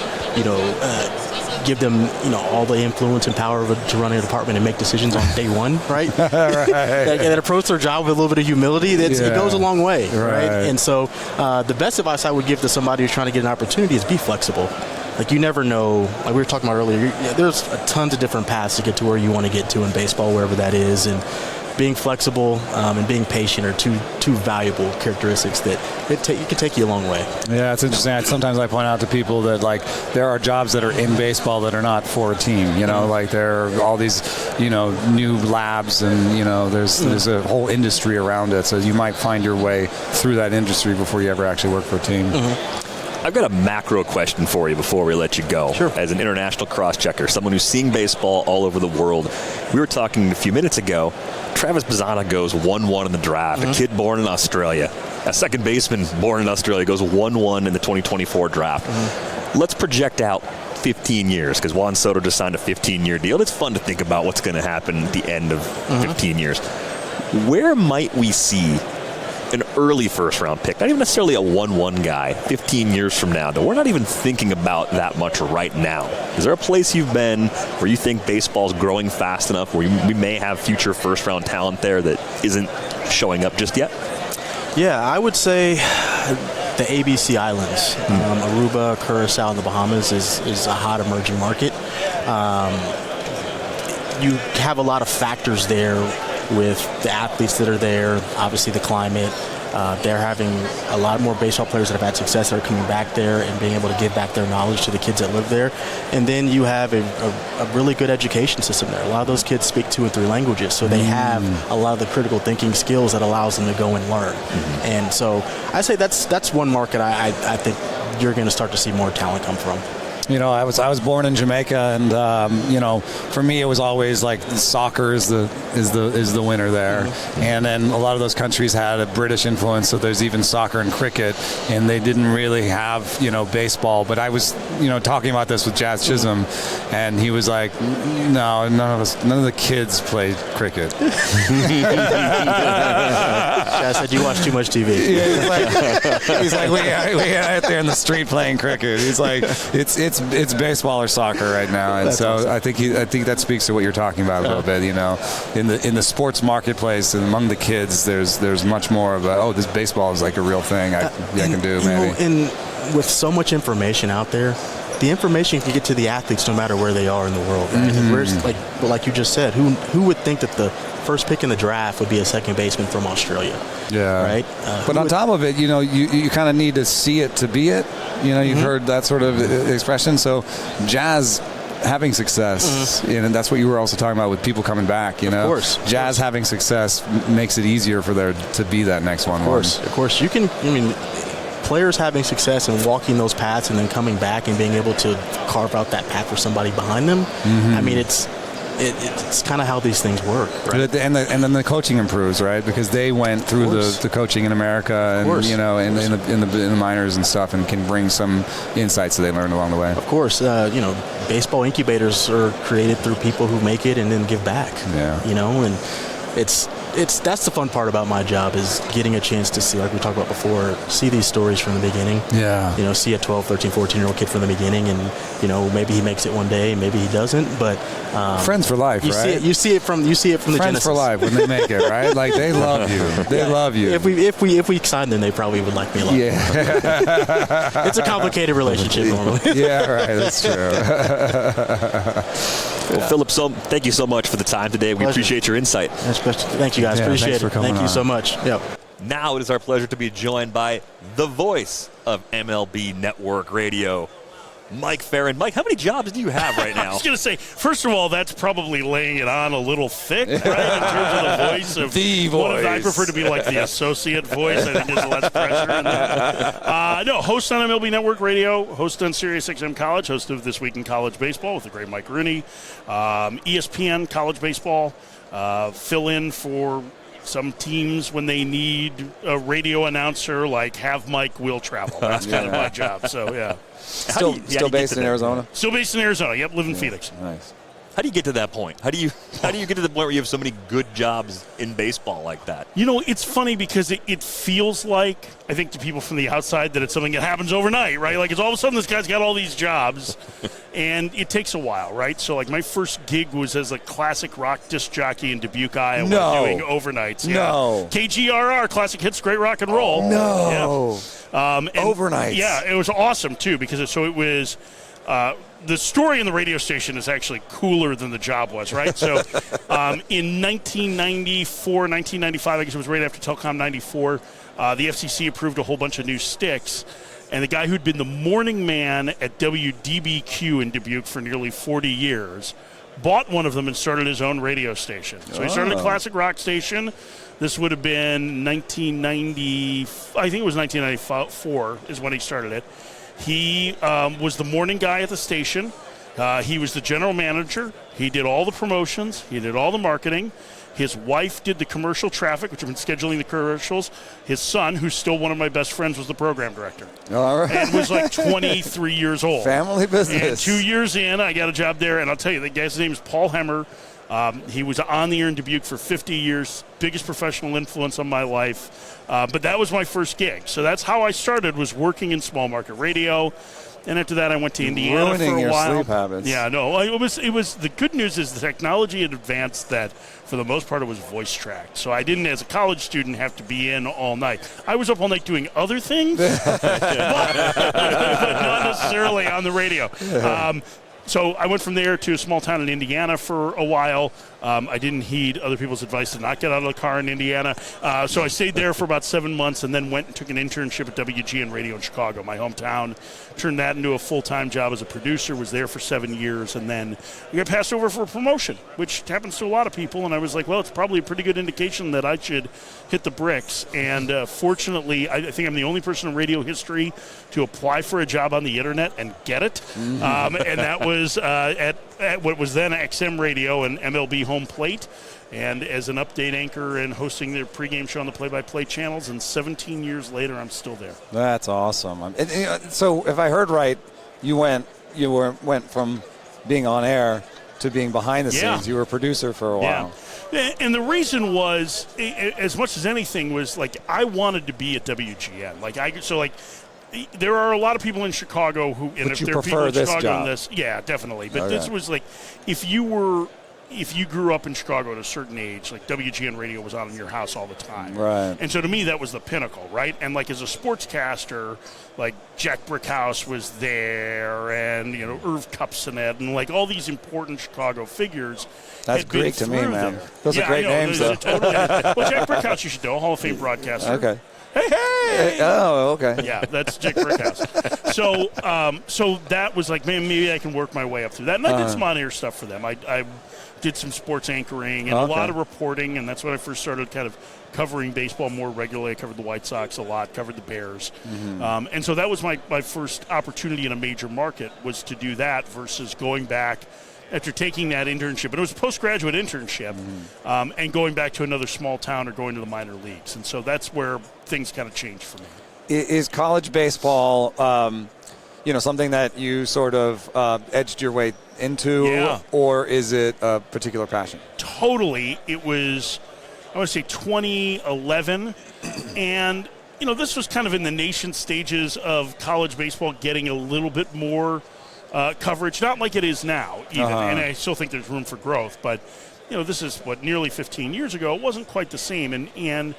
give them all the influence and power to run a department and make decisions on day one, right? that approach their job with a little bit of humility, it goes a long way, right? And so the best advice I would give to somebody who's trying to get an opportunity is be flexible. Like, you never know, like we were talking about earlier, there's tons of different paths to get to where you want to get to in baseball, wherever that is, and being flexible and being patient are two valuable characteristics that it can take you a long way. Yeah, it's interesting. Sometimes I point out to people that there are jobs that are in baseball that are not for a team. Like there are all these new labs, and there's a whole industry around it. So you might find your way through that industry before you ever actually work for a team. I've got a macro question for you before we let you go. Sure. As an international cross-checker, someone who's seeing baseball all over the world, we were talking a few minutes ago, Travis Bazzana goes 1-1 in the draft, a kid born in Australia. A second baseman born in Australia goes 1-1 in the 2024 draft. Let's project out 15 years, because Juan Soto just signed a 15-year deal. It's fun to think about what's going to happen at the end of 15 years. Where might we see an early first-round pick, not even necessarily a 1-1 guy, 15 years from now, that we're not even thinking about that much right now? Is there a place you've been where you think baseball's growing fast enough where we may have future first-round talent there that isn't showing up just yet? Yeah, I would say the ABC Islands, Aruba, Curacao, and the Bahamas is a hot emerging market. You have a lot of factors there with the athletes that are there, obviously the climate, They're having a lot more baseball players that have had success that are coming back there and being able to give back their knowledge to the kids that live there. And then you have a really good education system there. A lot of those kids speak 2 and 3 languages, so they have a lot of the critical thinking skills that allows them to go and learn. And so I say that's one market I think you're going to start to see more talent come from. You know, I was born in Jamaica, and you know, for me it was always like soccer is the winner there, and then a lot of those countries had a British influence, so there's even soccer and cricket, and they didn't really have, you know, baseball. But I was, you know, talking about this with Jazz Chisholm, and he was like, no, none of the kids played cricket. Jazz said you watch too much TV. Yeah, he's like we out there in the street playing cricket. He's like it's baseball or soccer right now, and so awesome. I think that speaks to what you're talking about a little bit. You know, in the sports marketplace and among the kids, there's much more of this baseball is like a real thing. I can do maybe. And with so much information out there, the information can get to the athletes no matter where they are in the world. Right? Where's like you just said, who would think that the first pick in the draft would be a second baseman from Australia? Yeah. Right. But on top of it, you know, you kind of need to see it to be it. You know, you've heard that sort of expression. So, Jazz having success, and that's what you were also talking about with people coming back. You know, of course, Jazz having success makes it easier for there to be that next one. Of course, you can. I mean, players having success and walking those paths and then coming back and being able to carve out that path for somebody behind them. I mean, it's kind of how these things work, right? And then the coaching improves, right? Because they went through the coaching in America and you know in the minors and stuff, and can bring some insights that they learned along the way. Of course, you know, baseball incubators are created through people who make it and then give back. Yeah. You know, and that's the fun part about my job, is getting a chance to see, like we talked about before, see these stories from the beginning. Yeah. You know, see a 12, 13, 14-year-old kid from the beginning, and, you know, maybe he makes it one day, maybe he doesn't, but friends for life, right? You see it from the Friends genesis. for life when they make it, right? Like, they love you. They love you. If we signed them, they probably would like me a lot. Yeah. It's a complicated relationship normally. Yeah, right. That's true. Well, Philip, thank you so much for the time today. We appreciate your insight. Thank you, guys. Appreciate it. Thank you so much. Yep. Now it is our pleasure to be joined by the voice of MLB Network Radio, Mike Ferrin. Mike, how many jobs do you have right now? I was going to say, first of all, that's probably laying it on a little thick, right, in terms of the voice. The voice. I prefer to be like the associate voice. I think there's less pressure in that. No, host on MLB Network Radio, host on SiriusXM College, host of This Week in College Baseball with the great Mike Rooney, ESPN College Baseball, fill in for some teams when they need a radio announcer, like have Mike will travel. That's kind of my job. So, yeah. Still based in Arizona? Still based in Arizona. Yep, live in Phoenix. Nice. How do you get to that point? How do you get to the point where you have so many good jobs in baseball like that? You know, it's funny because it feels like, I think to people from the outside, that it's something that happens overnight, right? Like, it's all of a sudden this guy's got all these jobs, and it takes a while, right? So, like, my first gig was as a classic rock disc jockey in Dubuque, Iowa, doing overnights. Yeah. No. KGRR, classic hits, great rock and roll. No. Yeah. Overnights. Yeah, it was awesome, too, because it was the story in the radio station is actually cooler than the job was, right? So in 1995, I guess it was right after Telecom 94, the FCC approved a whole bunch of new sticks. And the guy who'd been the morning man at WDBQ in Dubuque for nearly 40 years bought one of them and started his own radio station. So he started a classic rock station. This would have been 1990, I think it was 1994 is when he started it. He was the morning guy at the station. He was the general manager. He did all the promotions. He did all the marketing. His wife did the commercial traffic, which had been scheduling the commercials. His son, who's still one of my best friends, was the program director. All right. And was like 23 years old. Family business. And 2 years in, I got a job there. And I'll tell you, the guy's name is Paul Hemmer. He was on the air in Dubuque for 50 years, biggest professional influence on my life. But that was my first gig. So that's how I started, was working in small market radio. And after that, I went to Indiana for a while. Ruining your sleep habits. Yeah, no, it was. The good news is the technology had advanced that, for the most part, it was voice tracked. So I didn't, as a college student, have to be in all night. I was up all night doing other things, but not necessarily on the radio. So I went from there to a small town in Indiana for a while. I didn't heed other people's advice to not get out of the car in Indiana. So I stayed there for about 7 months and then went and took an internship at WGN Radio in Chicago, my hometown. Turned that into a full-time job as a producer, was there for 7 years, and then I got passed over for a promotion, which happens to a lot of people. And I was like, well, it's probably a pretty good indication that I should hit the bricks. And fortunately, I think I'm the only person in radio history to apply for a job on the internet and get it. And that was at what was then XM Radio and MLB Home Plate, and as an update anchor and hosting their pregame show on the play-by-play channels. And 17 years later, I'm still there. That's awesome. So if I heard right, you went from being on air to being behind the scenes. You were a producer for a while. Yeah. And the reason was, as much as anything, was like I wanted to be at WGN. There are a lot of people in Chicago who, and if there are people in Chicago in this, yeah, definitely. But this was like, if you grew up in Chicago at a certain age, like WGN Radio was on in your house all the time. Right. And so to me, that was the pinnacle, right? And like as a sportscaster, like Jack Brickhouse was there, and Irv Kupcinet, and like all these important Chicago figures. That's Greek to me, man. Those are great names, though. Totally. Well, Jack Brickhouse, you should know, Hall of Fame broadcaster. Okay. Hey! Oh, okay. Yeah, that's Jack Brickhouse. So that was like, man, maybe I can work my way up through that. And I did some on-air stuff for them. I did some sports anchoring and a lot of reporting, and that's when I first started kind of covering baseball more regularly. I covered the White Sox a lot, covered the Bears. And so that was my first opportunity in a major market, was to do that versus going back after taking that internship. And it was a postgraduate internship, and going back to another small town or going to the minor leagues. And so that's where things kind of changed for me. Is college baseball, something that you sort of edged your way into, or is it a particular passion? Totally. It was, I want to say 2011, and this was kind of in the nascent stages of college baseball getting a little bit more coverage, not like it is now even, and I still think there's room for growth, but this is nearly 15 years ago. It wasn't quite the same, and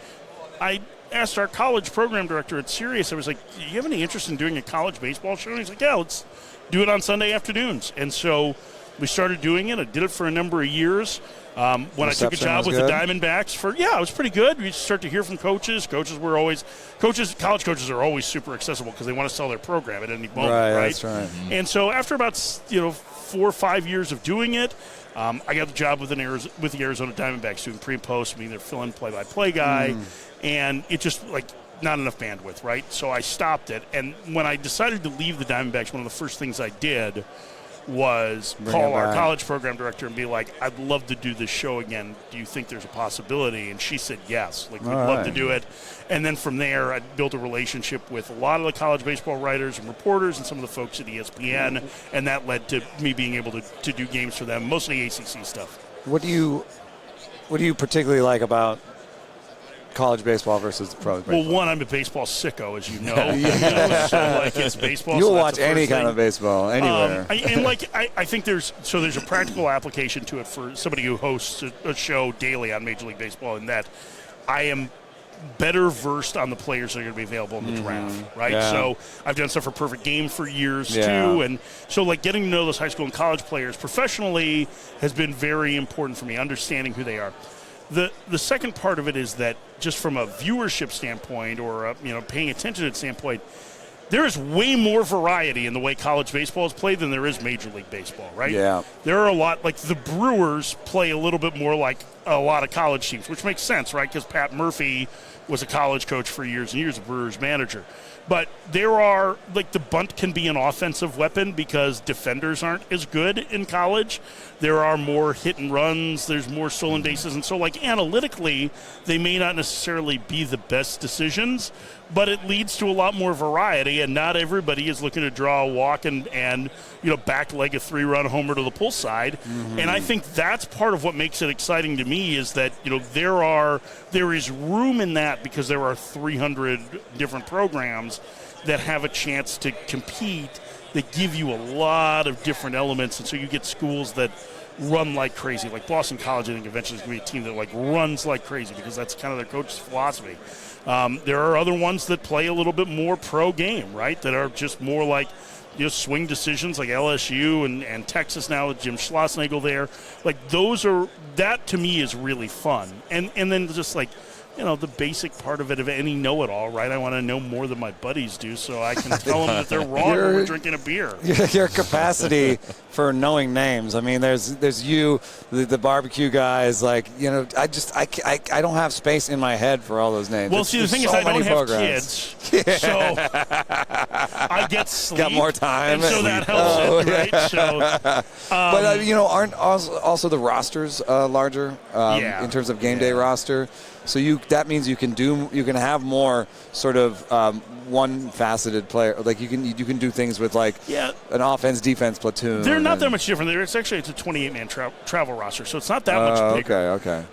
I asked our college program director at Sirius, I was like, do you have any interest in doing a college baseball show? And he's like, yeah, let's do it on Sunday afternoons. And so we started doing it. I did it for a number of years. When I took a job with the Diamondbacks it was pretty good. We start to hear from coaches. College coaches are always super accessible because they want to sell their program at any moment, right? That's right. And so after about 4 or 5 years of doing it, I got the job with the Arizona Diamondbacks doing pre and post, being their fill-in play-by-play guy, and it just not enough bandwidth, right? So I stopped it, and when I decided to leave the Diamondbacks, one of the first things I did was call our college program director and be like, I'd love to do this show again. Do you think there's a possibility? And she said yes. We'd love to do it. And then from there, I built a relationship with a lot of the college baseball writers and reporters and some of the folks at ESPN, and that led to me being able to do games for them, mostly ACC stuff. What do you particularly like about college baseball versus pro baseball? Well, one, I'm a baseball sicko, as you know. So it's baseball. You'll watch any kind of baseball anywhere. I think there's a practical application to it for somebody who hosts a show daily on Major League Baseball, in that I am better versed on the players that are going to be available in the draft, right? Yeah. So I've done stuff for Perfect Game for years too, and so getting to know those high school and college players professionally has been very important for me, understanding who they are. The second part of it is that just from a viewership standpoint or paying attention to it standpoint, there is way more variety in the way college baseball is played than there is Major League Baseball, right? Yeah. There are a lot, like the Brewers play a little bit more like a lot of college teams, which makes sense, right? Because Pat Murphy was a college coach for years and years, a Brewers manager. But there are, the bunt can be an offensive weapon because defenders aren't as good in college. There are more hit and runs. There's more stolen bases. And so, analytically, they may not necessarily be the best decisions, but it leads to a lot more variety, and not everybody is looking to draw a walk and back leg a 3-run homer to the pull side. And I think that's part of what makes it exciting to me, is that, there is room in that because there are 300 different programs that have a chance to compete, that give you a lot of different elements. And so you get schools that run like crazy. Like Boston College, I think eventually is going to be a team that like runs like crazy because that's kind of their coach's philosophy. There are other ones that play a little bit more pro game, right? That are just more like swing decisions, like LSU and Texas now with Jim Schlossnagle there. Like that to me is really fun. And then just like, the basic part of it of any know-it-all, right? I want to know more than my buddies do so I can tell them that they're wrong when we're drinking a beer. Your capacity for knowing names. I mean, there's you, the barbecue guys. Like, I don't have space in my head for all those names. Well, see, the thing is I don't have kids, so I get sleep. Got more time. And so that helps right? So, but, aren't also the rosters larger in terms of game day roster? So that means you can have more sort of one-faceted player. Like you can do things with like an offense defense platoon. They're not that much different. It's a 28-man travel roster, so it's not that much bigger. Okay.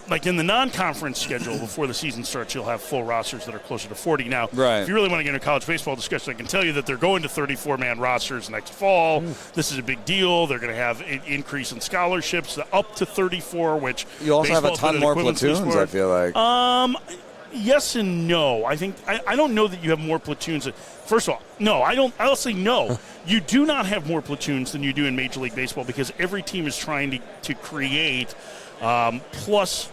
Like in the non-conference schedule before the season starts, you'll have full rosters that are closer to 40. Now, if you really want to get into college baseball discussion, I can tell you that they're going to 34-man rosters next fall. This is a big deal. They're going to have an increase in scholarships up to 34, which you also have a ton more platoons. I feel like. Yes and no. I think I don't know that you have more platoons. First of all, no, I don't. I'll say no. You do not have more platoons than you do in Major League Baseball because every team is trying to create plus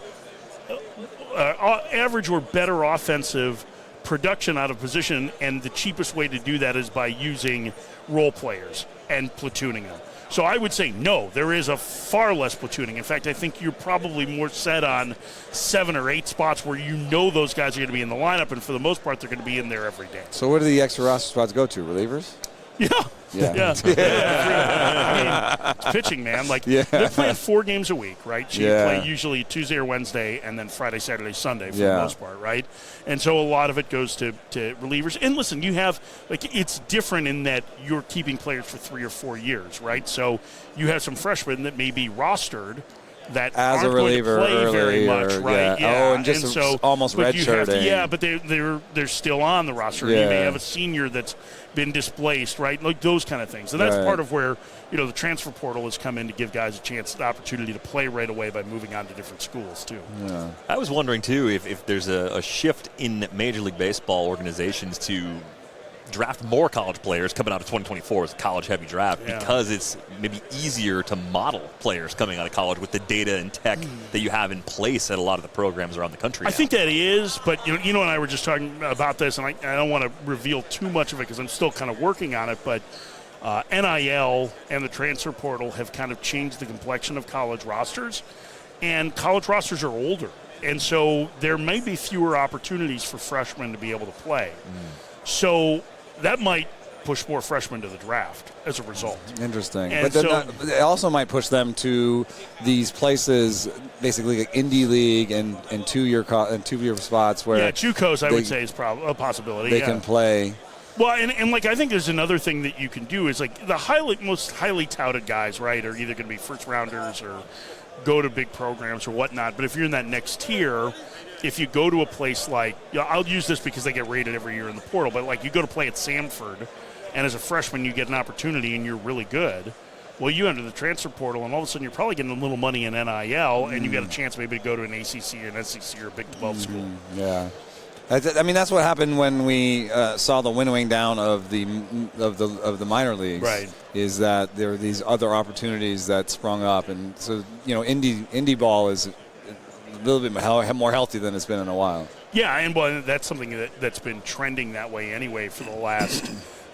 average or better offensive production out of position, and the cheapest way to do that is by using role players and platooning them. So I would say no, there is a far less platooning. In fact, I think you're probably more set on 7 or 8 spots where those guys are going to be in the lineup, and for the most part, they're going to be in there every day. So where do the extra roster spots go to? Relievers? Yeah. I mean, it's pitching, man. Like they're playing 4 games a week, right? So you play usually Tuesday or Wednesday, and then Friday, Saturday, Sunday for the most part, right? And so a lot of it goes to relievers. And listen, you have it's different in that you're keeping players for 3 or 4 years, right? So you have some freshmen that may be rostered that as aren't a reliever going to play very much, right? Oh, and just almost redshirting. But they're still on the roster. You may have a senior that's been displaced, right? Like those kind of things. And that's part of where, the transfer portal has come in to give guys the opportunity to play right away by moving on to different schools, too. Yeah. I was wondering, too, if there's a shift in Major League Baseball organizations to draft more college players coming out of 2024 as a college-heavy draft because it's maybe easier to model players coming out of college with the data and tech that you have in place at a lot of the programs around the country. I think that is, but you and I were just talking about this, and I don't want to reveal too much of it because I'm still kind of working on it, but NIL and the transfer portal have kind of changed the complexion of college rosters, and college rosters are older, and so there may be fewer opportunities for freshmen to be able to play. So that might push more freshmen to the draft as a result. Interesting. And but then it also might push them to these places, basically like indie league and two-year spots where JUCOs I would say is a possibility. They can play. Well, and I think there's another thing that you can do is like the most highly touted guys, right, are either going to be first rounders or go to big programs or whatnot. But if you're in that next tier, if you go to a place like, I'll use this because they get rated every year in the portal, but like you go to play at Samford, and as a freshman you get an opportunity and you're really good, well, you enter the transfer portal, and all of a sudden you're probably getting a little money in NIL, and you got a chance maybe to go to an ACC or an SEC or a Big 12 school. Yeah. I mean, that's what happened when we saw the winnowing down of the minor leagues. Right. Is that there were these other opportunities that sprung up, and so indie ball is a little bit more healthy than it's been in a while. Yeah, and that's something that's been trending that way anyway for the last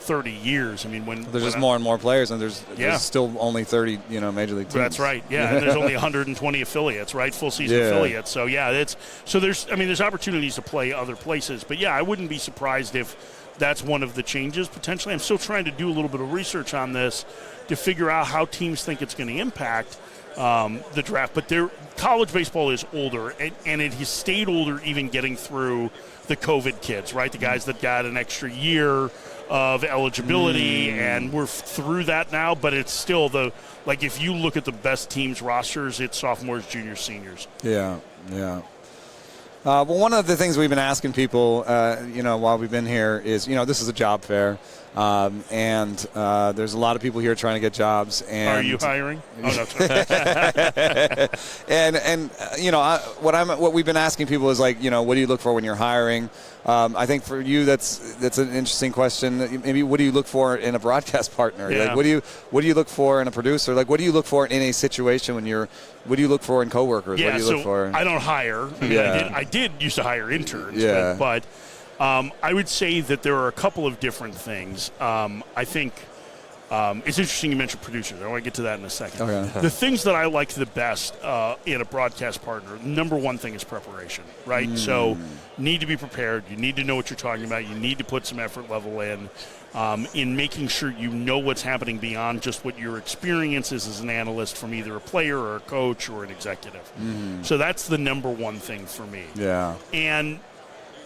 30 years. I mean, there's just more and more players, and there's still only 30, major league teams. That's right. Yeah, and there's only 120 affiliates, right? Full season affiliates. So there's opportunities to play other places. But I wouldn't be surprised if that's one of the changes potentially. I'm still trying to do a little bit of research on this to figure out how teams think it's going to impact the draft. But college baseball is older, and it has stayed older even getting through the COVID kids, right? The guys that got an extra year of eligibility, and we're through that now, but it's still if you look at the best teams rosters, it's sophomores, juniors, seniors. Yeah. Well, one of the things we've been asking people, while we've been here is, this is a job fair, and there's a lot of people here trying to get jobs. And are you hiring? Oh, no, sorry. what we've been asking people is like, what do you look for when you're hiring? I think for you, that's an interesting question. Maybe what do you look for in a broadcast partner? Yeah. Like, what do you look for in a producer? Like, what do you look for in a situation what do you look for in coworkers? Yeah, what do you look for? I don't hire. I did used to hire interns. Yeah. But I would say that there are a couple of different things. I think it's interesting you mentioned producers. I want to get to that in a second. Okay. The things that I like the best in a broadcast partner, number one thing is preparation, right? So need to be prepared. You need to know what you're talking about. You need to put some effort level in making sure you know what's happening beyond just what your experience is as an analyst from either a player or a coach or an executive. So that's the number one thing for me. Yeah. And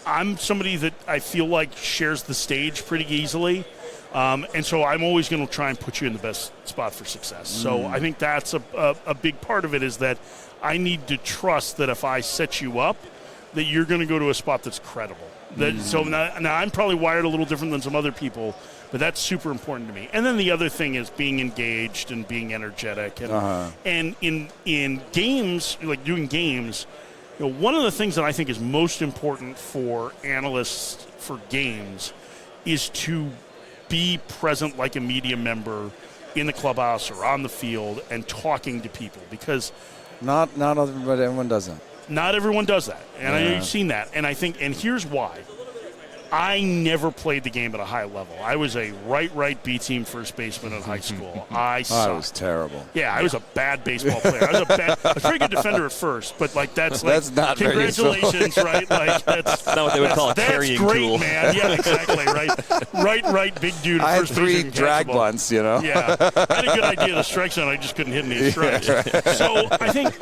I'm somebody that I feel like shares the stage pretty easily. And so I'm always going to try and put you in the best spot for success. So I think that's a big part of it, is that I need to trust that if I set you up, that you're going to go to a spot that's credible. So now I'm probably wired a little different than some other people, but that's super important to me. And then the other thing is being engaged and being energetic. And in games, like doing games, one of the things that I think is most important for analysts for games is to be present like a media member in the clubhouse or on the field and talking to people, because not everyone does that. Not everyone does that, and I know you've seen that. And I think, and here's why. I never played the game at a high level. I was a right B team first baseman in high school. I sucked. I was terrible. Yeah, I was a bad baseball player. I was a pretty good defender at first, but like that's not congratulations, right? Like that's not what they would call a carrying great, tool. Man. Yeah, exactly. Right, big dude. I had first 3 base, drag bunts, Yeah, I had a good idea of the strike zone. I just couldn't hit any strikes. So I think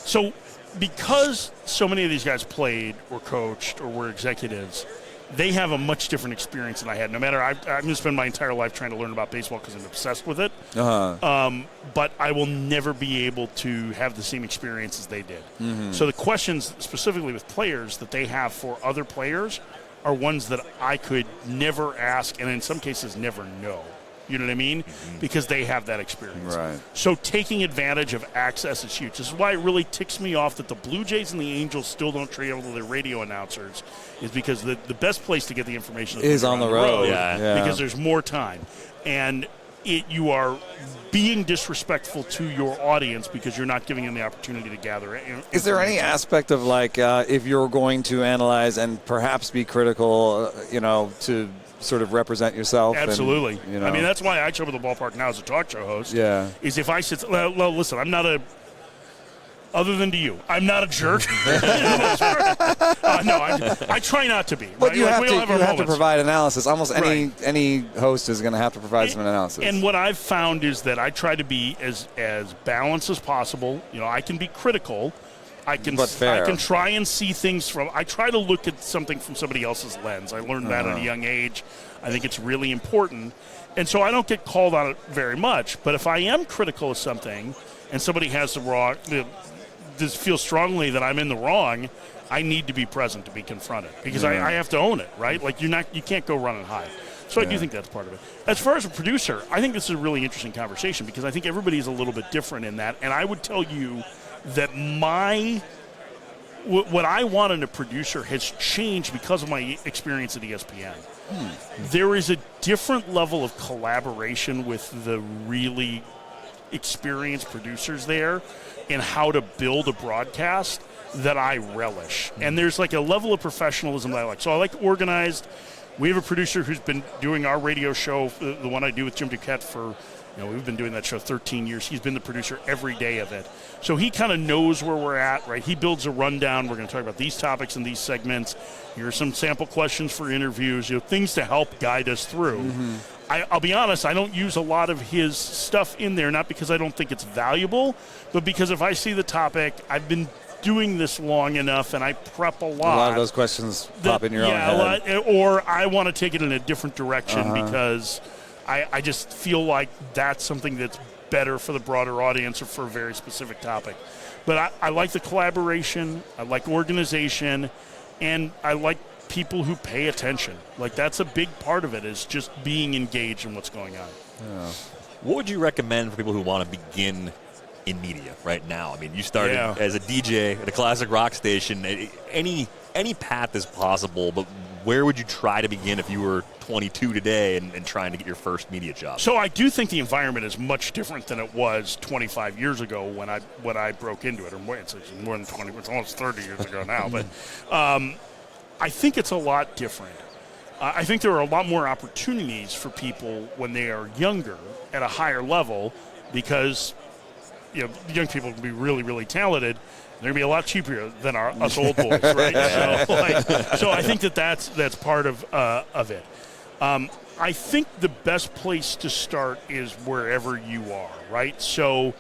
so. Because so many of these guys played or coached or were executives, they have a much different experience than I had. No matter, I'm going to spend my entire life trying to learn about baseball because I'm obsessed with it. But I will never be able to have the same experience as they did. So the questions specifically with players that they have for other players are ones that I could never ask, and in some cases never know. You know what I mean? Because they have that experience. Right. So taking advantage of access is huge. This is why it really ticks me off that the Blue Jays and the Angels still don't travel to their radio announcers, is because the best place to get the information is on the road. Because there's more time. And you are being disrespectful to your audience because you're not giving them the opportunity to gather information. Is there any aspect of, like, if you're going to analyze and perhaps be critical, to sort of represent yourself? Absolutely. And, I mean, that's why I show up at the ballpark now as a talk show host. Yeah. Is if I sit, well, listen, I'm not other than to you, I'm not a jerk. No, I try not to be. But right? you like, have to provide analysis. Almost any host is going to have to provide some analysis. And what I've found is that I try to be as balanced as possible. I can be critical. I can try and see things I try to look at something from somebody else's lens. I learned that at a young age. I think it's really important. And so I don't get called on it very much. But if I am critical of something and somebody has just feel strongly that I'm in the wrong, I need to be present to be confronted, because I have to own it, right? Like you can't go run and hide. So I do think that's part of it. As far as a producer, I think this is a really interesting conversation, because I think everybody is a little bit different in that. And I would tell you that what I want in a producer has changed because of my experience at ESPN. There is a different level of collaboration with the really experienced producers there in how to build a broadcast that I relish. And there's like a level of professionalism that I like. So I like organized. We have a producer who's been doing our radio show, the one I do with Jim Duquette, for we've been doing that show 13 years. He's been the producer every day of it. So he kind of knows where we're at, right? He builds a rundown. We're going to talk about these topics and these segments. Here are some sample questions for interviews, things to help guide us through. I'll be honest, I don't use a lot of his stuff in there, not because I don't think it's valuable, but because if I see the topic, I've been doing this long enough and I prep a lot. A lot of those questions pop in your own head. Or I want to take it in a different direction because I just feel like that's something that's better for the broader audience or for a very specific topic. But I like the collaboration. I like organization. And I like people who pay attention. Like, that's a big part of it, is just being engaged in what's going on. Yeah. What would you recommend for people who want to begin in media right now? I mean, you started as a DJ at a classic rock station. Any path is possible, but where would you try to begin if you were 22 today and trying to get your first media job? So I do think the environment is much different than it was 25 years ago when I broke into it. Or it's more than 20. It's almost 30 years ago now. But I think it's a lot different. I think there are a lot more opportunities for people when they are younger at a higher level, because young people can be really, really talented. They're going to be a lot cheaper than us old boys, right? So I think that's part of it. I think the best place to start is wherever you are, right? So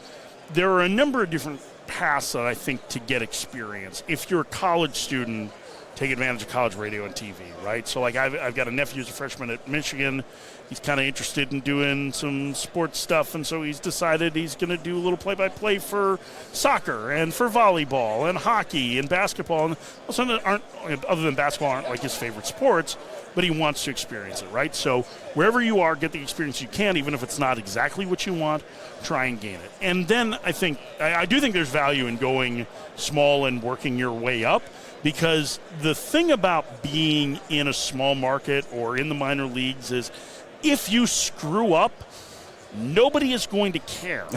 there are a number of different paths that I think to get experience. If you're a college student, take advantage of college radio and TV, right? So, like, I've got a nephew who's a freshman at Michigan. He's kind of interested in doing some sports stuff, and so he's decided he's going to do a little play-by-play for soccer and for volleyball and hockey and basketball. And some that aren't, other than basketball, aren't like his favorite sports, but he wants to experience it, right? So wherever you are, get the experience you can, even if it's not exactly what you want, try and gain it. And then I do think there's value in going small and working your way up, because the thing about being in a small market or in the minor leagues is if you screw up, nobody is going to care.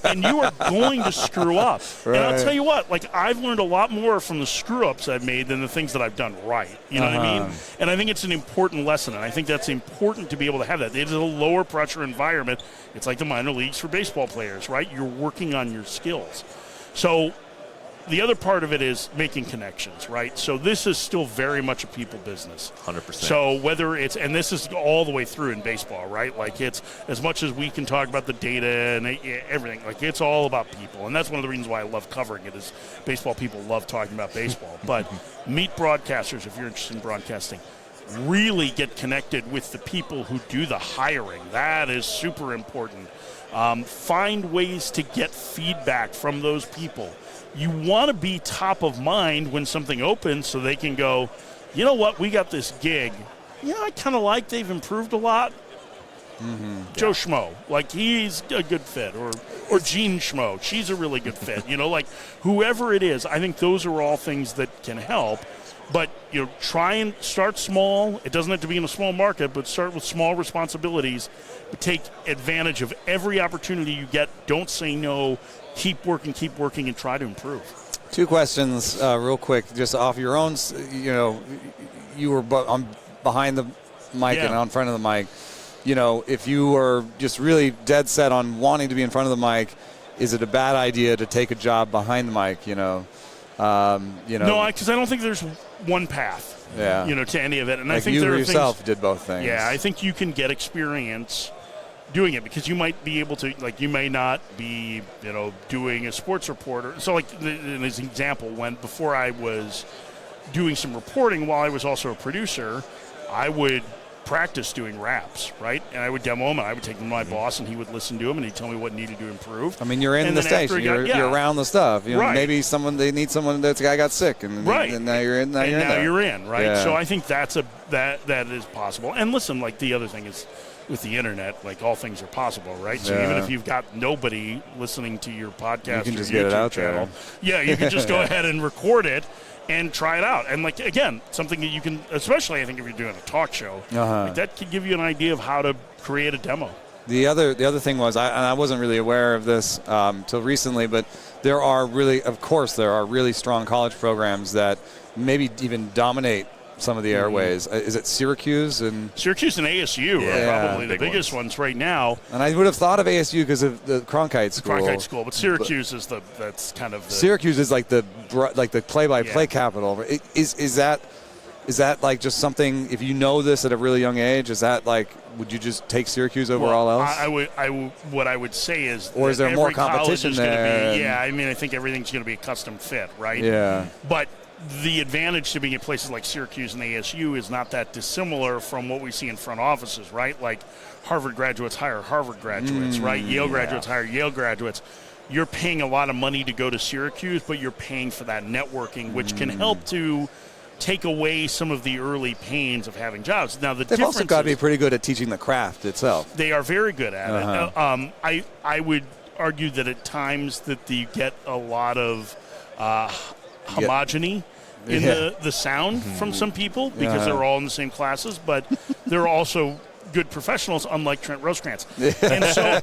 And you are going to screw up. Right. And I'll tell you what, like, I've learned a lot more from the screw-ups I've made than the things that I've done right. You know what I mean? And I think it's an important lesson, and I think that's important to be able to have that. It is a lower pressure environment. It's like the minor leagues for baseball players, right? You're working on your skills. So the other part of it is making connections, right? So this is still very much a people business. 100%. So whether it's, and this is all the way through in baseball, right? Like, it's, as much as we can talk about the data and everything, like, it's all about people. And that's one of the reasons why I love covering it, is baseball people love talking about baseball. But meet broadcasters if you're interested in broadcasting. Really get connected with the people who do the hiring. That is super important. Find ways to get feedback from those people. You want to be top of mind when something opens, so they can go, you know what, we got this gig. Yeah, I kind of like, they've improved a lot. Joe Schmo, like, he's a good fit. Or Jean Schmo, she's a really good fit. Like, whoever it is, I think those are all things that can help. But, try and start small. It doesn't have to be in a small market, but start with small responsibilities. But take advantage of every opportunity you get. Don't say no. Keep working, and try to improve. Two questions real quick, just off your own. You were behind the mic and on front of the mic. If you were just really dead set on wanting to be in front of the mic, is it a bad idea to take a job behind the mic? No, because I don't think there's one path. To any of it, and like, I think you there are yourself things, did both things. Yeah, I think you can get experience doing it, because you might be able to, like, you may not be, doing a sports reporter. So, like, as an example, before I was doing some reporting, while I was also a producer, I would practice doing raps, right? And I would demo them, and I would take them to my boss, and he would listen to them, and he'd tell me what needed to improve. I mean, you're in the station. You're around the stuff. Right. Maybe they need someone. That guy got sick, and now you're in. Now you're in, right? Yeah. So I think that is possible. And listen, like, the other thing is, with the internet, like, all things are possible, right? So even if you've got nobody listening to your podcast, you can just YouTube get it out channel, there. you can just go ahead and record it and try it out. And, like, again, something that you can, especially I think if you're doing a talk show, like, that could give you an idea of how to create a demo. The other thing was, I wasn't really aware of this till recently, but there are really strong college programs that maybe even dominate some of the airways. Is it Syracuse and ASU are probably the biggest ones right now. And I would have thought of ASU because of the Cronkite School. But Syracuse that's kind of the, Syracuse is like the play-by-play capital. Is that like just something? If you know this at a really young age, is that like, would you just take Syracuse over all else? What I would say is, or is there more competition there? I think everything's going to be a custom fit, right? Yeah, but the advantage to being at places like Syracuse and ASU is not that dissimilar from what we see in front offices, right? Like, Harvard graduates hire Harvard graduates, right? Yale graduates hire Yale graduates. you're paying a lot of money to go to Syracuse, but you're paying for that networking, which can help to take away some of the early pains of having jobs. Now, They've also got to be pretty good at teaching the craft itself. They are very good at it. I would argue that at times that you get a lot of homogeny in the sound from some people because they're all in the same classes, but they're also good professionals, unlike Trent Rosecrans. And so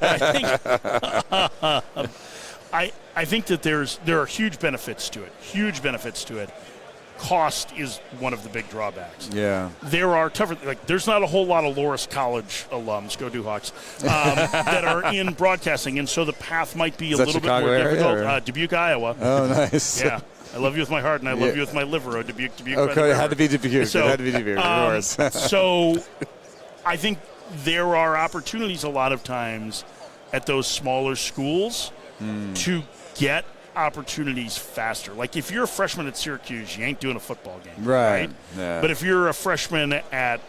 I think that there are huge benefits to it. Huge benefits to it. Cost is one of the big drawbacks. Yeah. There are tougher, there's not a whole lot of Loras College alums, go Doohawks, that are in broadcasting, and so the path might be a little Chicago bit more area, difficult. Dubuque, Iowa. Oh, nice. Yeah. I love you with my heart, and I love you with my liver. Oh, Dubuque. Okay, it had to be Dubuque. So, it had to be Dubuque, of course. So I think there are opportunities a lot of times at those smaller schools to get opportunities faster. Like if you're a freshman at Syracuse, you ain't doing a football game. Right? Yeah. But if you're a freshman at,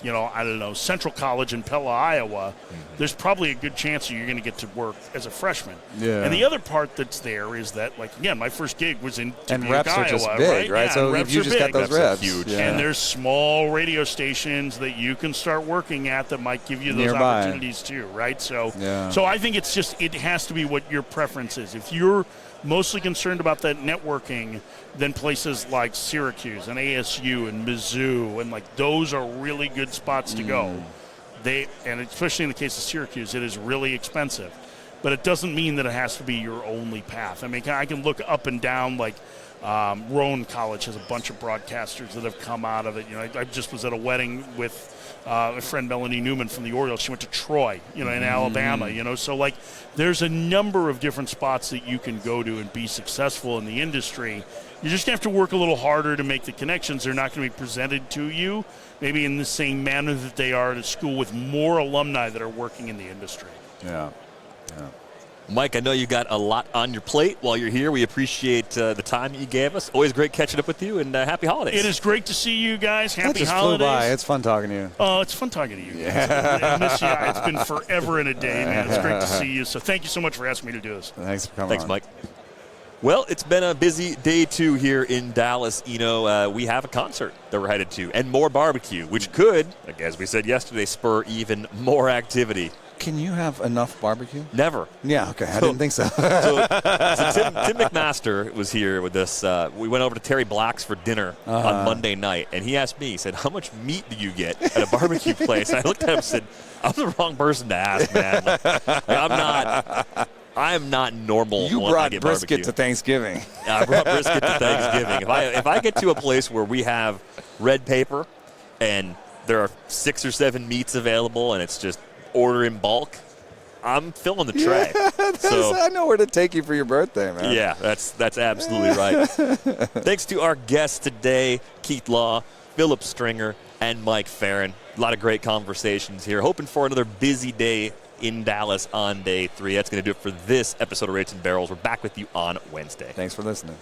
I don't know, Central College in Pella, Iowa, there's probably a good chance that you're going to get to work as a freshman. Yeah. And the other part that's there is that, again, my first gig was in Dubuque, and reps Iowa, are just big, right? Yeah, so if you just got those reps. Huge. Yeah. And there's small radio stations that you can start working at that might give you those nearby opportunities too, right? So, yeah. so I think it has to be what your preference is. If you're mostly concerned about that networking, then places like Syracuse and ASU and Mizzou and those are really good spots to go. And especially in the case of Syracuse, it is really expensive, but it doesn't mean that it has to be your only path. I mean, I can look up and down Rowan College has a bunch of broadcasters that have come out of it. I just was at a wedding with a friend, Melanie Newman from the Orioles. She went to Troy, in Alabama, So, there's a number of different spots that you can go to and be successful in the industry. You just have to work a little harder to make the connections. They're not going to be presented to you maybe in the same manner that they are at a school with more alumni that are working in the industry. Yeah. Mike, I know you got a lot on your plate while you're here. We appreciate the time that you gave us. Always great catching up with you, and happy holidays. It is great to see you guys. Happy just holidays. Flew by. It's fun talking to you. Oh, it's fun talking to you guys. I miss you. It's been forever and a day, man. It's great to see you. So thank you so much for asking me to do this. Thanks for coming. Thanks, Mike. Well, it's been a busy day 2 here in Dallas. We have a concert that we're headed to and more barbecue, which could, as we said yesterday, spur even more activity. Can you have enough barbecue? Never. Yeah, okay. I didn't think so. so Tim McMaster was here with us. We went over to Terry Black's for dinner on Monday night, and he asked me, he said, how much meat do you get at a barbecue place? And I looked at him and said, I'm the wrong person to ask, man. I am not normal. You when brought I get brisket barbecue. to Thanksgiving. I brought brisket to Thanksgiving. If I get to a place where we have red paper and there are 6 or 7 meats available and it's just order in bulk, I'm filling the tray. I know where to take you for your birthday, man. Yeah, that's absolutely right. Thanks to our guests today, Keith Law, Philip Stringer, and Mike Ferrin. A lot of great conversations here. Hoping for another busy day in Dallas on day 3. That's going to do it for this episode of Rates and Barrels. We're back with you on Wednesday. Thanks for listening.